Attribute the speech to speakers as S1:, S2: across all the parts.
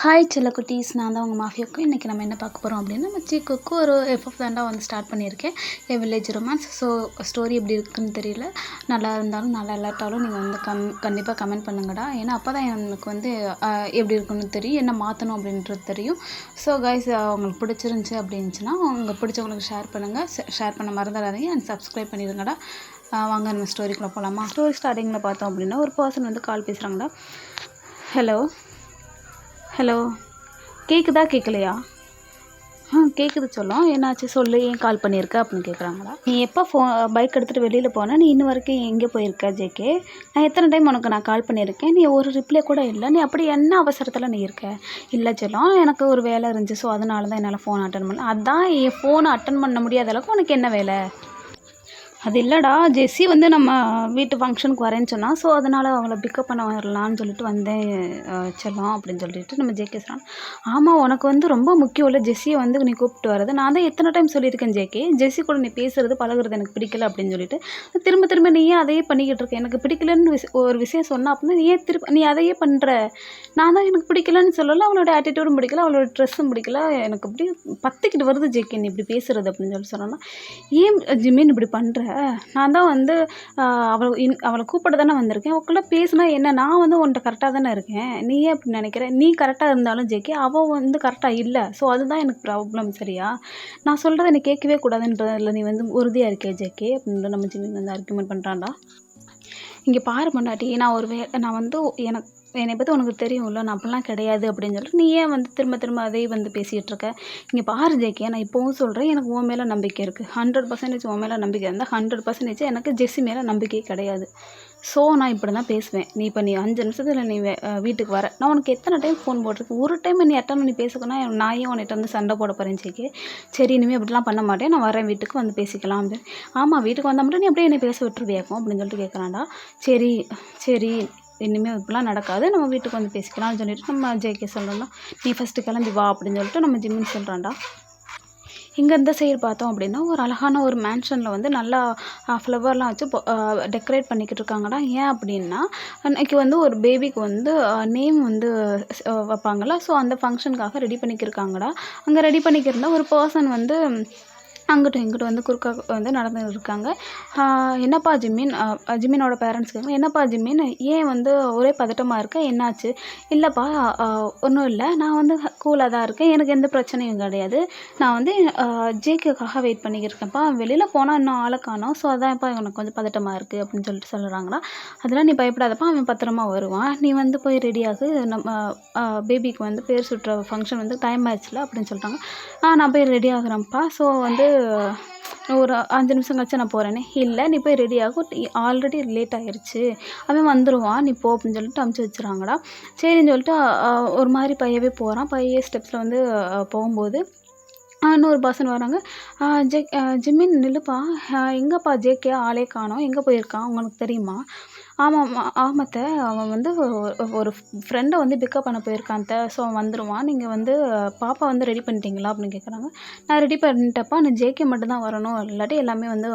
S1: Hi செல்லக்குட்டீஸ், நான் தான் உங்கள் மாஃபியாவுக்கு. இன்றைக்கி நம்ம என்ன பார்க்க போகிறோம் அப்படின்னா, நம்ம சீக்குக்கு ஒரு எஃப்எஃப் தாண்டா வந்து ஸ்டார்ட் பண்ணியிருக்கேன். என் வில்லேஜ் ரொமான்ஸ். ஸோ ஸ்டோரி எப்படி இருக்குன்னு தெரியல. நல்லா இருந்தாலும் நல்லா இல்லாட்டாலும் நீங்கள் வந்து கண்டிப்பாக கமெண்ட் பண்ணுங்கடா. ஏன்னா அப்போ தான் எனக்கு வந்து எப்படி இருக்குன்னு தெரியும், என்ன மாற்றணும் அப்படின்றது தெரியும். ஸோ கைஸ், உங்களுக்கு பிடிச்சிருந்துச்சி அப்படின்னுச்சுன்னா உங்களுக்கு பிடிச்சவங்களுக்கு ஷேர் பண்ணுங்கள். ஷேர் பண்ண மறந்துடாதீங்க அண்ட் சப்ஸ்கிரைப் பண்ணிடுங்கடா. வாங்க நம்ம ஸ்டோரிக்குள்ளே போகலாமா? ஸ்டோரி ஸ்டார்டிங்கில் பார்த்தோம் அப்படின்னா, ஒரு பர்சன் வந்து கால் பேசுகிறாங்கடா. ஹலோ ஹலோ, கேட்குதா கேட்கலையா? கேட்குது சொல்லும். என்னாச்சு சொல்லு, ஏன் கால் பண்ணியிருக்க அப்படின்னு கேட்குறாங்களா. நீ எப்போ பைக் எடுத்துகிட்டு வெளியில் போனால், நீ இன்னும் வரைக்கும் எங்கே போயிருக்க ஜேகே? நான் எத்தனை டைம் நான் கால் பண்ணியிருக்கேன், நீ ஒரு ரிப்ளை கூட இல்லை. நீ அப்படி என்ன அவசரத்தில் நீ இருக்க? இல்லை சொல்லும், எனக்கு ஒரு வேலை இருந்துச்சு. ஸோ அதனால தான் என்னால் ஃபோன் அட்டன் பண்ணல. அதான் என் ஃபோனை அட்டன் பண்ண முடியாத அளவுக்கு உனக்கு என்ன வேலை? அது இல்லைடா, ஜெஸ்ஸி வந்து நம்ம வீட்டு ஃபங்க்ஷனுக்கு வரேன்னு சொன்னால், ஸோ அதனால் அவங்கள பிக்கப் பண்ண வரலான்னு சொல்லிட்டு வந்தேன் செல்லம் அப்படின்னு சொல்லிட்டு நம்ம ஜேகே சொல்கிறாங்க. ஆமாம், உனக்கு வந்து ரொம்ப முக்கியம் இல்லை ஜெஸ்ஸியை வந்து நீ கூப்பிட்டு வர்றது. நான் தான் எத்தனை டைம் சொல்லியிருக்கேன் ஜேகே, ஜெஸ்ஸி கூட நீ பேசுகிறது பழகுறது எனக்கு பிடிக்கல அப்படின்னு சொல்லிட்டு திரும்ப திரும்ப நீயே அதையே பண்ணிக்கிட்டு இருக்க. எனக்கு பிடிக்கலன்னு ஒரு விஷயம் சொன்னால் அப்படின்னா நீ அதையே பண்ணுற. நான் தான் எனக்கு பிடிக்கலன்னு சொல்லலை, அவளோட ஆட்டிடியூடும் பிடிக்கல, அவளோட ட்ரெஸ்ஸும் பிடிக்கல. எனக்கு இப்படி பத்துக்கிட்டு வருது ஜேகே நீ இப்படி பேசுகிறது அப்படின்னு சொல்லி சொன்னோன்னா, ஏன் ஜிமின் இப்படி பண்ணுற? நான் தான் வந்து அவளை கூப்பிட தானே வந்திருக்கேன். அவளுக்குள்ளே பேசுனா என்ன? நான் வந்து உன்கிட்ட கரெக்டாக தானே இருக்கேன். நீ ஏன் அப்படி நினைக்கிற? நீ கரெக்டாக இருந்தாலும் ஜேகே, அவள் வந்து கரெக்டாக இல்லை. ஸோ அதுதான் எனக்கு ப்ராப்ளம். சரியா? நான் சொல்கிறத நீ கேட்கவே கூடாதுன்றதில் நீ வந்து உறுதியாக இருக்கே ஜேகே அப்படின்ற நம்ம ஜிமின் வந்து ஆர்கியூமெண்ட் பண்ணுறான்டா. இங்கே பாரு பொண்டாட்டி, நான் வந்து என்னை பற்றி உனக்கு தெரியும்ல, நான் அப்படிலாம் கிடையாது அப்படின்னு சொல்லிட்டு நீ ஏன் வந்து திரும்ப திரும்ப அதே வந்து பேசிகிட்டு இருக்க? இங்கே பாரு ஜேகே, நான் இப்போவும் சொல்கிறேன், எனக்கு உன் மேலே நம்பிக்கை இருக்குது. 100% உன் மேலே நம்பிக்கை இருந்தால் 100% எனக்கு ஜெஸ்ஸி மேலே நம்பிக்கை கிடையாது. ஸோ நான் இப்படி தான் பேசுவேன். நீ 5 நிமிஷத்தில் நீ வீட்டுக்கு வர. நான் உனக்கு எத்தனை டைம் ஃபோன் போட்டிருக்கேன்? ஒரு டைம் நீ அட்டன் பண்ணி பேசுக்கனா நான் ஏன் உன்கிட்ட வந்து சண்டை போட போகிறேன் ஜேகே? சரி, இனிமேல் அப்படிலாம் பண்ண மாட்டேன், நான் வரேன் வீட்டுக்கு வந்து பேசிக்கலாம் அப்படின்னு. ஆமாம், வீட்டுக்கு வந்தால் மட்டும் நீ அப்படியே என்னை பேச விட்டுருவியாக்கும் அப்படின்னு சொல்லிட்டு கேட்குறான்டா. சரி சரி, இனிமேல் இப்படிலாம் நடக்காது, நம்ம வீட்டுக்கு வந்து பேசிக்கலாம்னு சொல்லிட்டு நம்ம ஜேகே சொல்கிறோம்னா, நீ ஃபஸ்ட்டு கிளம்பி வா அப்படின்னு சொல்லிட்டு நம்ம ஜிம்மின்னு சொல்கிறான்டா. இங்கே இந்த சைடு பார்த்தோம் அப்படின்னா, ஒரு அழகான ஒரு மேன்ஷனில் வந்து நல்லா ஃப்ளவர்லாம் வச்சு டெக்கரேட் பண்ணிக்கிட்டு இருக்காங்கடா. ஏன் அப்படின்னா, அன்றைக்கி வந்து ஒரு பேபிக்கு வந்து நேம் வந்து வைப்பாங்களா. ஸோ அந்த ஃபங்க்ஷனுக்காக ரெடி பண்ணிக்கிருக்காங்கடா. அங்கே ரெடி பண்ணிக்கிருந்தால் ஒரு பர்சன் வந்து அங்கிட்டும் இங்கிட்டும் வந்து குறுக்க வந்து நடந்துகிட்டு இருக்காங்க. என்னப்பா ஜிம்மின், ஜிம்மினோட பேரண்ட்ஸ் கேட்குறாங்க, என்னப்பா ஜிம்மின், ஏன் வந்து ஒரே பதட்டமாக இருக்க, என்னாச்சு? இல்லைப்பா, ஒன்றும் இல்லை, நான் வந்து கூலாக தான் இருக்கேன், எனக்கு எந்த பிரச்சனையும் கிடையாது. நான் வந்து ஜேக்குக்காக வெயிட் பண்ணிக்கிட்டு இருக்கேன்ப்பா, வெளியில் போனால் இன்னும் ஆளை காணோம். ஸோ அதான்ப்பா எனக்கு கொஞ்சம் பதட்டமாக இருக்குது அப்படின்னு சொல்லிட்டு சொல்கிறாங்களா. அதெல்லாம் நீ பயப்படாதப்பா, அவன் பத்திரமா வருவான். நீ வந்து போய் ரெடியாகு, நம்ம பேபிக்கு வந்து பேர் சுட்டுற ஃபங்க்ஷன் வந்து டைம் ஆயிடுச்சுல அப்படின்னு சொல்கிறாங்க. நான் போய் ரெடி ஆகுறேன்ப்பா. ஸோ வந்து ஒரு 5 நிமிஷம் கழிச்சு நான் போகிறேனே. இல்லை, நீ போய் ரெடி ஆகும், ஆல்ரெடி லேட் ஆகிருச்சு, அவன் வந்துடுவான், நீ போ அப்படின்னு சொல்லிட்டு அமுச்சு வச்சுறாங்கடா. சரின்னு சொல்லிட்டு ஒரு மாதிரி பையவே போகிறான். பைய ஸ்டெப்ஸில் வந்து போகும்போது இன்னொரு பர்சன் வராங்க. ஜிம்மின் நில்லுப்பா, எங்கேப்பா ஜேகே, ஆளே காணோம், எங்கே போயிருக்கான் உங்களுக்கு தெரியுமா? ஆமாத்த, அவன் வந்து ஒரு ஃப்ரெண்டை வந்து பிக்கப் பண்ண போயிருக்கான் அத்தை. ஸோ அவன் வந்துடுவான், நீங்கள் வந்து பாப்பா வந்து ரெடி பண்ணிட்டீங்களா அப்படின்னு கேட்குறாங்க. நான் ரெடி பண்ணிட்டேன்ப்பா, நான் ஜேகே மட்டும்தான் வரணும், இல்லாட்டி எல்லாமே வந்து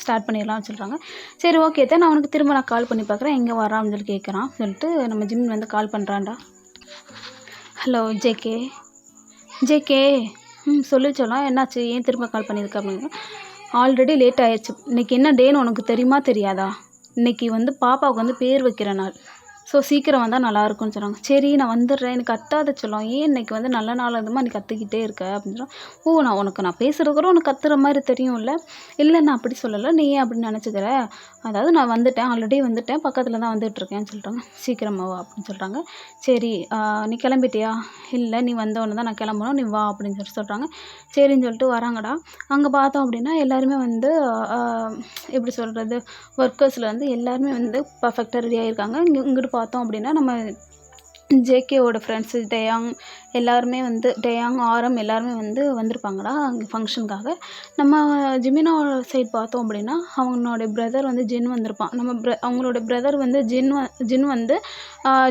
S1: ஸ்டார்ட் பண்ணிடலாம்னு சொல்கிறாங்க. சரி ஓகே அத்தை, நான் அவனுக்கு திரும்ப கால் பண்ணி பார்க்குறேன், எங்கே வரான்னு சொல்லி கேட்குறான் சொல்லிட்டு நம்ம ஜிம்மின் வந்து கால் பண்ணுறான்டா. ஹலோ ஜேகே, ஜேகே, சொல்லி சொல்லலாம், என்னாச்சு, ஏன் திரும்ப கால் பண்ணியிருக்க அப்படிங்க. ஆல்ரெடி லேட் ஆயிடுச்சு. இன்றைக்கி என்ன டேன்னு உனக்கு தெரியுமா தெரியாதா? இன்றைக்கி வந்து பாப்பாவுக்கு வந்து பேர் வைக்கிற நாள். ஸோ சீக்கிரம் வந்தால் நல்லாயிருக்குன்னு சொன்னாங்க. சரி நான் வந்துடுறேன், எனக்கு கத்தாத சொல்லும், ஏன் இன்றைக்கி வந்து நல்ல நாள் அதுமா நீ கற்றுக்கிட்டே இருக்க அப்படின்னு சொன்னால், நான் பேசுகிறது கூட உனக்கு கத்துற மாதிரி தெரியும்ல. இல்லை, நான் அப்படி சொல்லலை, நீ ஏன் அப்படின்னு நினச்சிக்கிற? அதாவது நான் வந்துட்டேன், ஆல்ரெடி வந்துட்டேன், பக்கத்தில் தான் வந்துட்டுருக்கேன்னு சொல்லிட்டாங்க. சீக்கிரமாக வா அப்படின்னு சொல்கிறாங்க. சரி, நீ கிளம்பிட்டியா? இல்லை, நீ வந்தவொடனே தான் நான் கிளம்பணும், நீ வா அப்படின்னு சொல்கிறாங்க. சரின்னு சொல்லிட்டு வராங்கடா. அங்கே பார்த்தோம் அப்படின்னா எல்லாருமே வந்து எப்படி சொல்கிறது, ஒர்க்கர்ஸில் வந்து எல்லாருமே வந்து பர்ஃபெக்டாக ரெடி ஆகியிருக்காங்க. இங்கிட்டு பார்த்தோம் அப்படின்னா நம்ம ஜேகேவோட ஃப்ரெண்ட்ஸு எல்லாருமே வந்து ஆரம் எல்லாருமே வந்து வந்திருப்பாங்கடா அங்கே ஃபங்க்ஷனுக்காக. நம்ம ஜிமினோட சைட் பார்த்தோம் அப்படின்னா அவங்களோட பிரதர் வந்து ஜின் வந்திருப்பான். அவங்களோட பிரதர் வந்து ஜின் வந்து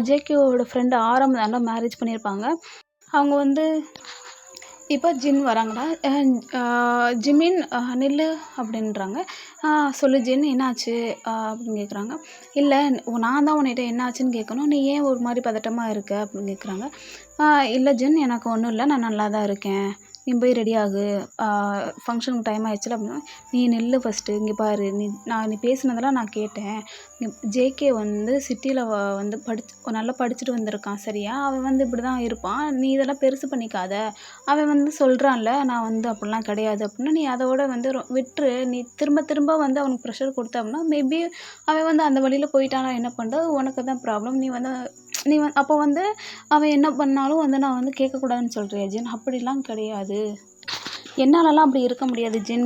S1: ஜேகேவோட ஃப்ரெண்டு ஆரம் தாண்டா மேரேஜ் பண்ணியிருப்பாங்க. அவங்க வந்து இப்போ ஜின் வராங்கடா. ஜிமின் நில்லு அப்படின்றாங்க. சொல்லு ஜின் என்னாச்சு? அப்படின்னு கேட்குறாங்க. இல்லை நான் தான் உன்னிட்ட என்னாச்சுன்னு கேட்கணும். நீ ஏன் ஒரு மாதிரி பதட்டமாக இருக்க அப்படின்னு கேட்குறாங்க. இல்லை ஜின் எனக்கு ஒன்றும் இல்லை, நான் நல்லா தான் இருக்கேன். நீ போய் ரெடி ஆகு, ஃபங்க்ஷனுக்கு டைம் ஆயிடுச்சுல அப்படின்னா. நீ நில்லு ஃபஸ்ட்டு, இங்கே பாரு, நீ பேசுனதெல்லாம் நான் கேட்டேன். ஜேகே வந்து சிட்டியில் வந்து நல்லா படிச்சுட்டு வந்திருக்கான் சரியா? அவன் வந்து இப்படி தான் இருப்பான், நீ இதெல்லாம் பெருசு பண்ணிக்காத. அவன் வந்து சொல்கிறான்ல நான் வந்து அப்படிலாம் கிடையாது அப்படின்னா, நீ அதோட வந்து விட்டுரு. நீ திரும்ப திரும்ப வந்து அவனுக்கு ப்ரெஷர் கொடுத்த அப்படின்னா மேபி அவன் வந்து அந்த வழியில் போயிட்டானா என்ன பண்ணுறது, உனக்கு தான் ப்ராப்ளம். நீ அப்போ வந்து அவன் என்ன பண்ணாலும் வந்து நான் வந்து கேட்கக்கூடாதுன்னு சொல்கிறியா ஜின்? அப்படிலாம் கிடையாது. என்னாலலாம் அப்படி இருக்க முடியாது ஜின்.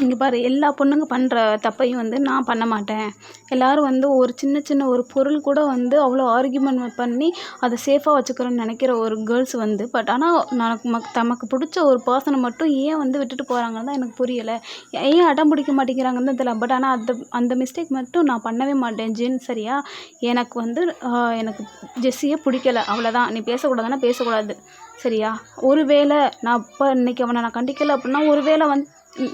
S1: இங்கே பாரு எல்லா பொண்ணுங்க பண்ணுற தப்பையும் வந்து நான் பண்ண மாட்டேன். எல்லோரும் வந்து ஒரு சின்ன ஒரு பொருள் கூட வந்து அவ்வளோ ஆர்கியூமெண்ட் பண்ணி அதை சேஃபாக வச்சுக்கிறோன்னு நினைக்கிற ஒரு கேர்ள்ஸ் வந்து ஆனால் தமக்கு பிடிச்ச ஒரு பர்சனை மட்டும் ஏன் வந்து விட்டுட்டு போகிறாங்கன்னு தான் எனக்கு புரியலை. ஏன் அடம் பிடிக்க மாட்டேங்கிறாங்கன்னு தான் தெரியல. பட் ஆனால் அந்த மிஸ்டேக் மட்டும் நான் பண்ணவே மாட்டேன் ஜின் சரியா? எனக்கு ஜெஸ்ஸியே பிடிக்கல, அவ்வளோதான். நீ பேசக்கூடாதுன்னா பேசக்கூடாது சரியா? ஒருவேளை நான் இன்றைக்கி அவனை நான் கண்டிக்கலை அப்படின்னா, ஒருவேளை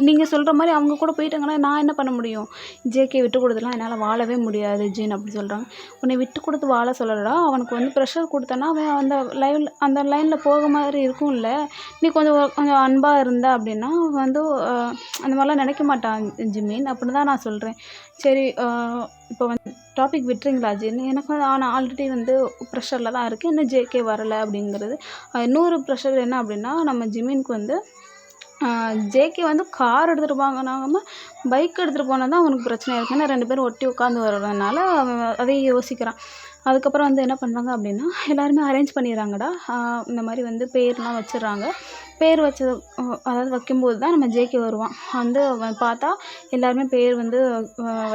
S1: நீங்கள் சொல்கிற மாதிரி அவங்க கூட போயிட்டாங்கன்னா நான் என்ன பண்ண முடியும்? ஜேகே விட்டு கொடுத்துலாம் என்னால் வாழவே முடியாது ஜின் அப்படி சொல்கிறாங்க. உன்னை விட்டு கொடுத்து வாழ சொல்லலடா, அவனுக்கு வந்து ப்ரெஷர் கொடுத்தனா அவன் அந்த லைனில் போக மாதிரி இருக்கும்ல. நீ கொஞ்சம் அன்பாக இருந்த அப்படின்னா வந்து அந்த மாதிரிலாம் நினைக்க மாட்டான் ஜிமின் அப்படின்னு தான் நான் சொல்கிறேன். சரி, இப்போ வந்து டாபிக் விட்டுறீங்களா ஜின்? எனக்கு வந்து நான் ஆல்ரெடி வந்து ப்ரெஷரில் தான் இருக்கேன், இன்னும் ஜேகே வரலை அப்படிங்கிறது. இன்னொரு ப்ரெஷர் என்ன அப்படின்னா, நம்ம ஜிமினுக்கு வந்து ஜேகே வந்து கார் எடுத்துகிட்டு போனாமல் பைக் எடுத்துகிட்டு போனால் தான் அவனுக்கு பிரச்சனையாக இருக்குது. ஏன்னா 2 பேரும் ஒட்டி உட்காந்து வர்றதுனால அவன் அதையும் யோசிக்கிறான். அதுக்கப்புறம் வந்து என்ன பண்ணுறாங்க அப்படின்னா, எல்லாருமே அரேஞ்ச் பண்ணிடுறாங்கடா. இந்த மாதிரி வந்து பேர்லாம் வச்சிடுறாங்க. பேர் வச்சது அதாவது வைக்கும்போது தான் நம்ம ஜேகே வருவான். வந்து அவன் பார்த்தா எல்லாருமே பேர் வந்து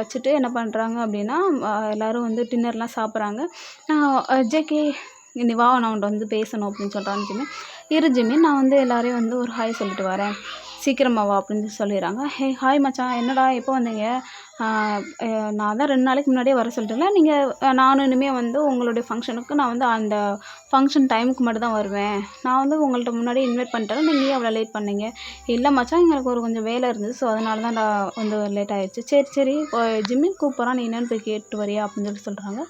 S1: வச்சுட்டு என்ன பண்ணுறாங்க அப்படின்னா, எல்லோரும் வந்து டின்னர்லாம் சாப்பிட்றாங்க. ஜேகே நீ வா, நான் உன்ட்ட வந்து பேசணும் அப்படின்னு சொல்கிறான்னு ஜிமின். இரு ஜிமின், நான் வந்து எல்லாரையும் வந்து ஒரு ஹாய் சொல்லிட்டு வரேன், சீக்கிரமாக வா அப்படின்னு சொல்லிடுறாங்க. ஹே ஹாய் மச்சான், என்னடா எப்போ வந்தீங்க? நான் தான் 2 நாளைக்கு முன்னாடியே வர சொல்லிட்டேன்ல. நானும் இனிமேல் வந்து உங்களுடைய ஃபங்க்ஷனுக்கு நான் வந்து அந்த ஃபங்க்ஷன் டைமுக்கு மட்டும் தான் வருவேன். நான் வந்து உங்கள்கிட்ட முன்னாடியே இன்வைட் பண்ணிட்டேன், நீங்கள் ஏன் அவ்வளோ லேட் பண்ணீங்க? இல்லை மச்சான், எங்களுக்கு கொஞ்சம் வேலை இருந்தது, ஸோ அதனால தான் நான் வந்து லேட் ஆகிடுச்சு. சரி ஜிம்மின் கூப்பிட்றான், நீ என்னென்னு போய் கேட்டு வரியா அப்படின்னு சொல்கிறாங்க.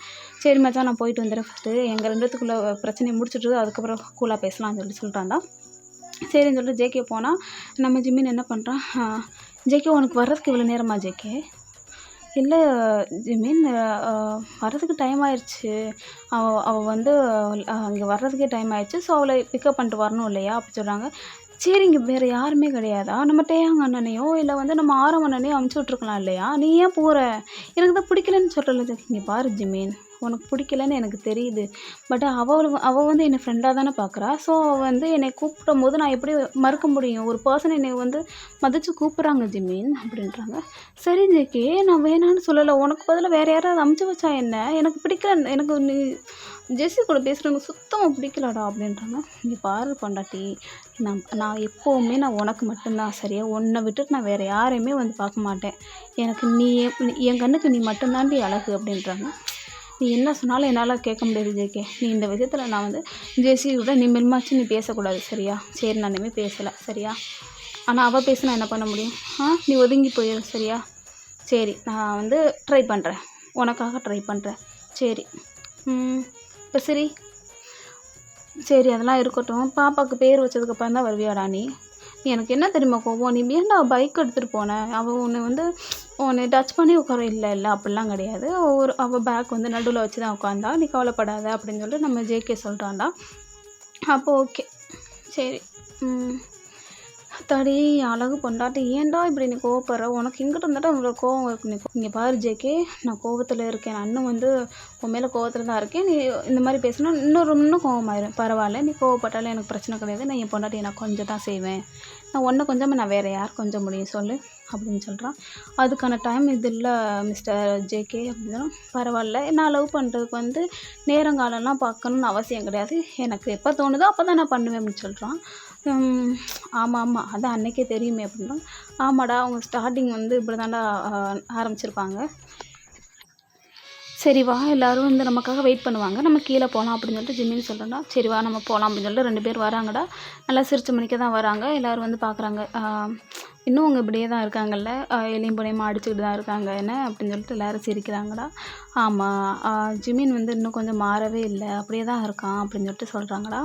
S1: சரி மச்சான், நான் போயிட்டு வந்துடுறேன். ஃபஸ்ட்டு எங்கள் 2 பேத்துக்குள்ளே பிரச்சனையை முடிச்சுட்டு அதுக்கப்புறம் கூலாக பேசலாம்னு சொல்கிறான்டா. சரின்னு சொல்லிட்டு ஜேகே போனால் நம்ம ஜிம்மின் என்ன பண்ணுறான், ஜேகே உனக்கு வர்றதுக்கு இவ்வளோ நேரமா ஜேகே? இல்லை ஜிமின், வர்றதுக்கு டைம் ஆயிடுச்சு. அவள் வந்து அங்கே வர்றதுக்கே டைம் ஆயிடுச்சு, ஸோ அவளை பிக்கப் பண்ணிட்டு வரணும் இல்லையா அப்படி சொல்கிறாங்க. சரி, இங்கே வேறு யாருமே கிடையாதா? நம்ம டேயாங் அண்ணனையோ இல்லை வந்து நம்ம ஆரம் அண்ணனையோ அமுச்சு விட்ருக்கலாம் இல்லையா? நீ ஏன் போகிற? எனக்கு தான் பிடிக்கலன்னு சொல்கிறல. இங்கே பாரு ஜிமின், உனக்கு பிடிக்கலன்னு எனக்கு தெரியுது. பட் அவள் வந்து என்னை ஃப்ரெண்டாக தானே பார்க்குறா. ஸோ அவள் வந்து என்னை கூப்பிடும் போது நான் எப்படி மறுக்க முடியும்? ஒரு பர்சன் என்னை வந்து மதித்து கூப்பிட்றாங்க ஜிமின் அப்படின்றாங்க. சரி ஜேகே, நான் வேணான்னு சொல்லலை. உனக்கு பதிலாக வேறு யாராவது அமுச்சு வச்சா என்ன? எனக்கு பிடிக்கல. எனக்கு நீ ஜெஸ்ஸி கூட பேசுகிறவங்க சுத்தமாக பிடிக்கலடா அப்படின்றாங்க. இங்கே பாரு பொண்டாட்டி, நான் எப்போவுமே நான் உனக்கு மட்டும்தான் சரியா? உன்னை விட்டுட்டு நான் வேறு யாரையுமே வந்து பார்க்க மாட்டேன். எனக்கு என் கண்ணுக்கு நீ மட்டும்தாண்டி அழகு அப்படின்றாங்க. நீ என்ன சொன்னாலும் என்னால் கேட்க முடியாது ஜேகே. நீ இந்த விஷயத்தில் நான் வந்து ஜெஸ்ஸியோட நீ மெல்மாச்சு நீ பேசக்கூடாது சரியா? சரி, நான் இனிமேல் பேசலை சரியா? ஆனால் அவள் பேசினா என்ன பண்ண முடியும்? நீ ஒதுங்கி போயிடு சரியா? சரி, நான் வந்து ட்ரை பண்ணுறேன், உனக்காக ட்ரை பண்ணுறேன். சரி, இப்போ சரி அதெல்லாம் இருக்கட்டும். பாப்பாவுக்கு பேர் வச்சதுக்கப்புறம் தான் வருவியாடா நீ? எனக்கு என்ன தெரியுமா கோவம், நீ ஏன்டா பைக் எடுத்துகிட்டு போனேன்? அவள் உன்னை டச் பண்ணி உட்கார இல்லை அப்படிலாம் கிடையாது. அவள் பேக் வந்து நடுவில் வச்சு தான் உட்காந்தா. நீ கவலைப்படாத அப்படின்னு சொல்லிட்டு நம்ம ஜேகே சொல்கிறான்டா. அப்போ ஓகே சரி. அத்தாடி அழகு பொண்டாட்டி, ஏன்டா இப்படி நீ கோவப்படுற? உனக்கு எங்கிட்ட இருந்தாட்டா இவ்வளோ கோவம் இருக்கு? இங்கே பாரு ஜேகே, நான் கோவத்தில் இருக்கேன். நான் இன்னும் வந்து உன் மேலே கோவத்தில் தான் இருக்கேன். நீ இந்த மாதிரி பேசினா இன்னும் கோவமாயிரும். பரவாயில்ல, நீ கோவப்பட்டாலும் எனக்கு பிரச்சனை கிடையாது. நான் என் பொண்டாட்டியை நான் கொஞ்சம் தான் செய்வேன். நான் ஒன்று கொஞ்சமாக நான் வேறு யார் கொஞ்சம் முடியும் சொல்லு அப்படின்னு சொல்கிறான். அதுக்கான டைம் இது இல்லை மிஸ்டர் ஜேகே அப்படின்னா. பரவாயில்ல, நான் லவ் பண்ணுறதுக்கு வந்து நேரங்காலம்லாம் பார்க்கணுன்னு அவசியம் கிடையாது. எனக்கு எப்போ தோணுதோ அப்போ தான் நான் பண்ணுவேன் அப்படின்னு சொல்கிறான். ஆமாம் அதான் அன்றைக்கே தெரியுமே அப்படின்னா. ஆமாடா, அவங்க ஸ்டார்டிங் வந்து இப்படி தாண்டா ஆரம்பிச்சிருப்பாங்க. சரி வா எல்லோரும் வந்து நமக்காக வெயிட் பண்ணுவாங்க, நம்ம கீழே போகலாம் அப்படின்னு சொல்லிட்டு ஜிம்மின்னு சொல்கிறேன்டா. சரி வா நம்ம போகலாம் அப்படின்னு சொல்லிட்டு 2 பேர் வராங்கடா. நல்லா சிரிச்ச மணிக்க தான் வராங்க. எல்லோரும் வந்து பார்க்குறாங்க. இன்னும் அவங்க இப்படியே தான் இருக்காங்கல்ல, எலியும் பூனையுமா அடிச்சுக்கிட்டு தான் இருக்காங்க என்ன அப்படின்னு சொல்லிட்டு எல்லோரும் சிரிக்கிறாங்கடா. ஆமாம், ஜிமின் வந்து இன்னும் கொஞ்சம் மாறவே இல்லை, அப்படியே தான் இருக்கான் அப்படின்னு சொல்லிட்டு சொல்கிறாங்கடா.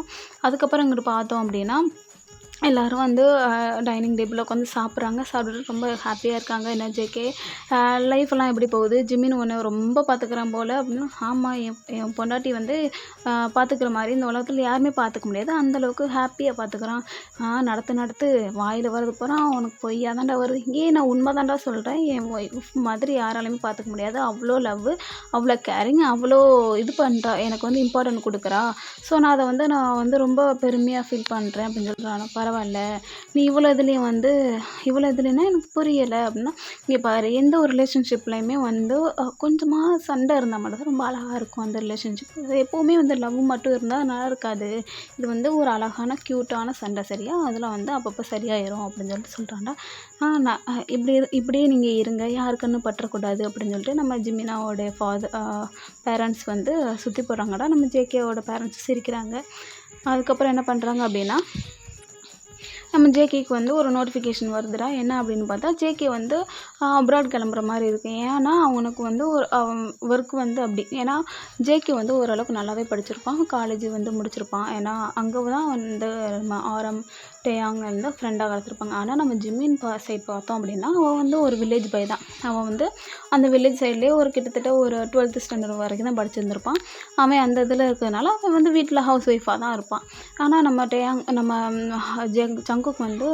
S1: அதுக்கப்புறம் இங்கிட்டு பார்த்தோம் அப்படின்னா எல்லோரும் வந்து டைனிங் டேபிளில் உட்காந்து சாப்பிட்றாங்க. சாப்பிட்டுட்டு ரொம்ப ஹாப்பியாக இருக்காங்க. என்ன ஜேகே லைஃப்லாம் எப்படி போகுது? ஜிமின் உன்னை ரொம்ப பார்த்துக்கிறான் போல் அப்படின்னு. ஆமாம், என் பொண்டாட்டி வந்து பார்த்துக்கிற மாதிரி இந்த உலகத்தில் யாருமே பார்த்துக்க முடியாது, அந்தளவுக்கு ஹாப்பியாக பார்த்துக்கிறான். நடத்து வாயில் வரது பூரா உனக்கு பொய்யா தாண்டா வருது. நான் உண்மை தாண்டா சொல்கிறேன். என் ஒய்ஃப் மாதிரி யாராலையுமே பார்த்துக்க முடியாது. அவ்வளோ லவ், அவ்வளோ கேரிங், அவ்வளோ இது பண்ணுறா, எனக்கு வந்து இம்பார்ட்டன்ட் கொடுக்குறா. ஸோ நான் வந்து ரொம்ப பெருமையாக ஃபீல் பண்ணுறேன் அப்படின்னு சொல்கிறான். பரவாயில்ல, நீ இவ்வளோ இதுலேன்னா எனக்கு புரியலை அப்படின்னா, இங்கே பாரு, எந்த ஒரு ரிலேஷன்ஷிப்லையுமே வந்து கொஞ்சமாக சண்டை இருந்தால் மட்டும் தான் ரொம்ப அழகாக இருக்கும் அந்த ரிலேஷன்ஷிப். எப்போவுமே வந்து லவ் மட்டும் இருந்தால் நல்லா இருக்காது. இது வந்து ஒரு அழகான க்யூட்டான சண்டை, சரியா? அதில் வந்து அப்பப்போ சரியாயிரும் அப்படின்னு சொல்லிட்டு சொல்கிறான்டா. நான் இப்படியே நீங்கள் இருங்க, யாருக்குன்னு பற்றக்கூடாது அப்படின்னு சொல்லிட்டு நம்ம ஜிமினாவோடைய பேரண்ட்ஸ் வந்து சுற்றி போகிறாங்கடா. நம்ம ஜேகேவோட பேரண்ட்ஸ் சிரிக்கிறாங்க. அதுக்கப்புறம் என்ன பண்ணுறாங்க அப்படின்னா, நம்ம ஜேகேக்கு வந்து ஒரு நோட்டிஃபிகேஷன் வருதுடா. என்ன அப்படின்னு பார்த்தா, ஜேகே வந்து அப்ராட் கிளம்புற மாதிரி இருக்குது. ஏன்னா அவனுக்கு வந்து ஒரு ஒர்க் வந்து அப்படி. ஏன்னா ஜேகே வந்து ஓரளவுக்கு நல்லாவே படிச்சிருப்பான், காலேஜ் வந்து முடிச்சிருப்பான். ஏன்னா அங்கே தான் வந்து நம்ம ஆரம் டேயாங் வந்து ஃப்ரெண்டாக வளர்த்துருப்பாங்க. ஆனால் நம்ம ஜிம்மின் சைட் பார்த்தோம் அப்படின்னா, அவன் வந்து ஒரு வில்லேஜ் பாய் தான். அவன் வந்து அந்த வில்லேஜ் சைட்லேயே கிட்டத்தட்ட ஒரு 12th ஸ்டாண்டர்ட் வரைக்கும் தான் படிச்சிருந்துருப்பான். அவன் அந்த இதில் இருக்கிறதுனால அவன் வந்து வீட்டில் ஹவுஸ் ஒய்ஃபாக தான் இருப்பான். ஆனால் நம்ம ஜங்குக் வந்து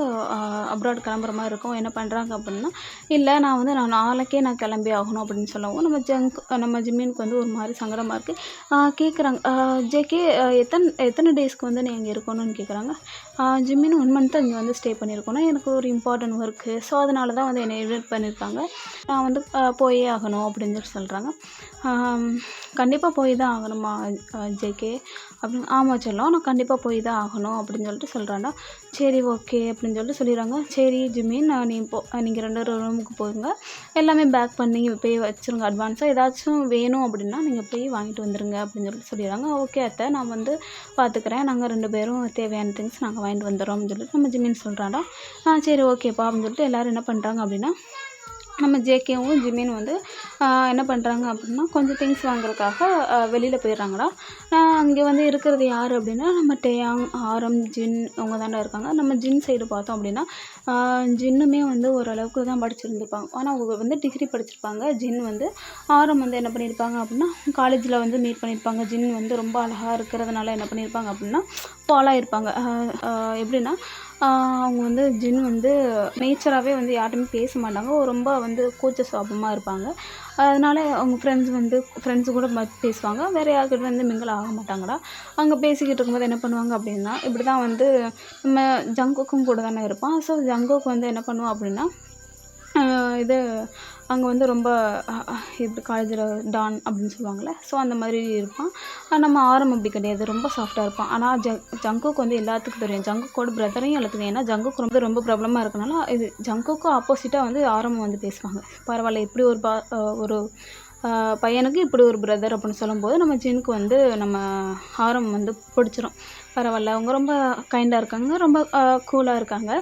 S1: அப்ராட் கிளம்புற மாதிரி இருக்கும். என்ன பண்ணுறாங்க அப்படின்னா, இல்லை நான் நாளைக்கே கிளம்பி ஆகணும் அப்படின்னு சொல்லவும், நம்ம ஜிம்மினுக்கு வந்து ஒரு மாதிரி சங்கடமாக இருக்குது. கேட்குறாங்க, ஜேகே எத்தனை டேஸ்க்கு வந்து நீ அங்கே இருக்கணும்னு கேட்குறாங்க. ஜிம்மின் 1 மந்த் இங்கே வந்து ஸ்டே பண்ணியிருக்கணும், எனக்கு ஒரு இம்பார்ட்டன்ட் ஒர்க்கு, ஸோ அதனால தான் வந்து என்னை இன்வைட் பண்ணியிருக்காங்க, நான் வந்து போயே ஆகணும் அப்படின்னு சொல்லி சொல்கிறாங்க. கண்டிப்பாக போய் தான் ஆகணுமா ஜேகே அப்படின்னு. ஆமாம் செல்லம், நான் கண்டிப்பாக போய் தான் ஆகணும் அப்படின்னு சொல்லிட்டு சொல்கிறான்டா. சரி ஓகே அப்படின்னு சொல்லிட்டு சொல்லிடுறாங்க. சரி ஜிமின், நீங்கள் 2 ரூமுக்கு போங்க, எல்லாமே பேக் பண்ணி போய் வச்சுருங்க. அட்வான்ஸாக ஏதாச்சும் வேணும் அப்படின்னா நீங்கள் போய் வாங்கிட்டு வந்துடுங்க அப்படின்னு சொல்லிட்டு சொல்லிடுறாங்க. ஓகே அத்தை, நான் வந்து பார்த்துக்கிறேன், நாங்கள் 2 பேரும் தேவையான திங்ஸ் நாங்கள் வாங்கிட்டு வந்துடுறோம் அப்படின்னு சொல்லிட்டு நம்ம ஜிமின் சொல்கிறான்டா. சரி ஓகேப்பா அப்படின்னு சொல்லிட்டு எல்லோரும் என்ன பண்ணுறாங்க அப்படின்னா, நம்ம ஜேகேவும் ஜிமினும் வந்து என்ன பண்ணுறாங்க அப்படின்னா, கொஞ்சம் திங்ஸ் வாங்குறதுக்காக வெளியில் போயிடுறாங்கடா. அங்கே வந்து இருக்கிறது யார் அப்படின்னா, நம்ம டேயாங், ஆரம், ஜின் அவங்க தாண்டா இருக்காங்க. நம்ம ஜின் சைடு பார்த்தோம் அப்படின்னா, ஜின்னுமே வந்து ஓரளவுக்கு தான் படிச்சிருந்துருப்பாங்க. ஆனால் அவங்க வந்து டிகிரி படிச்சிருப்பாங்க. ஜின் வந்து ஆரம் வந்து என்ன பண்ணியிருப்பாங்க அப்படின்னா, காலேஜில் வந்து மீட் பண்ணியிருப்பாங்க. ஜின் வந்து ரொம்ப அழகாக இருக்கிறதுனால என்ன பண்ணியிருப்பாங்க அப்படின்னா, ஃபாலோ ஆகிருப்பாங்க. எப்படின்னா, அவங்க வந்து ஜின் வந்து நேச்சராகவே வந்து யார்கிட்டையுமே பேச மாட்டாங்க, ரொம்ப வந்து கூச்ச சுபாவமாக இருப்பாங்க. அதனால அவங்க ஃப்ரெண்ட்ஸு கூட பேசுவாங்க, வேறு யார்கிட்ட வந்து மிங்கிள் ஆக மாட்டாங்கடா. அங்கே பேசிக்கிட்டு இருக்கும்போது என்ன பண்ணுவாங்க அப்படின்னா, இப்படி தான் வந்து நம்ம ஜங்குக்கும் கூட தானே இருப்பான். ஸோ ஜங்குக்கு வந்து என்ன பண்ணுவான் அப்படின்னா, இது அங்கே வந்து ரொம்ப எப்படி காலேஜில் டான் அப்படின்னு சொல்லுவாங்கள்ல, ஸோ அந்த மாதிரி இருப்பான். நம்ம ஆரம் அப்படி கிடையாது, ரொம்ப சாஃப்டாக இருப்பான். ஆனால் ஜங்குக்கு வந்து எல்லாத்துக்கும் தெரியும், ஜங்குக்கோட பிரதரையும் எல்லாத்துக்கும். ஏன்னா ஜங்குக்கு ரொம்ப ப்ராப்ளமாக இருக்கனால இது ஜங்குக்கும் ஆப்போசிட்டாக வந்து ஆரம் வந்து பேசுவாங்க. பரவாயில்ல, இப்படி ஒரு பையனுக்கு இப்படி ஒரு பிரதர் அப்படின்னு சொல்லும்போது நம்ம ஜினுக்கு வந்து நம்ம ஆரம் வந்து பிடிச்சிரும். பரவாயில்ல, அவங்க ரொம்ப கைண்டாக இருக்காங்க, ரொம்ப கூலாக இருக்காங்க,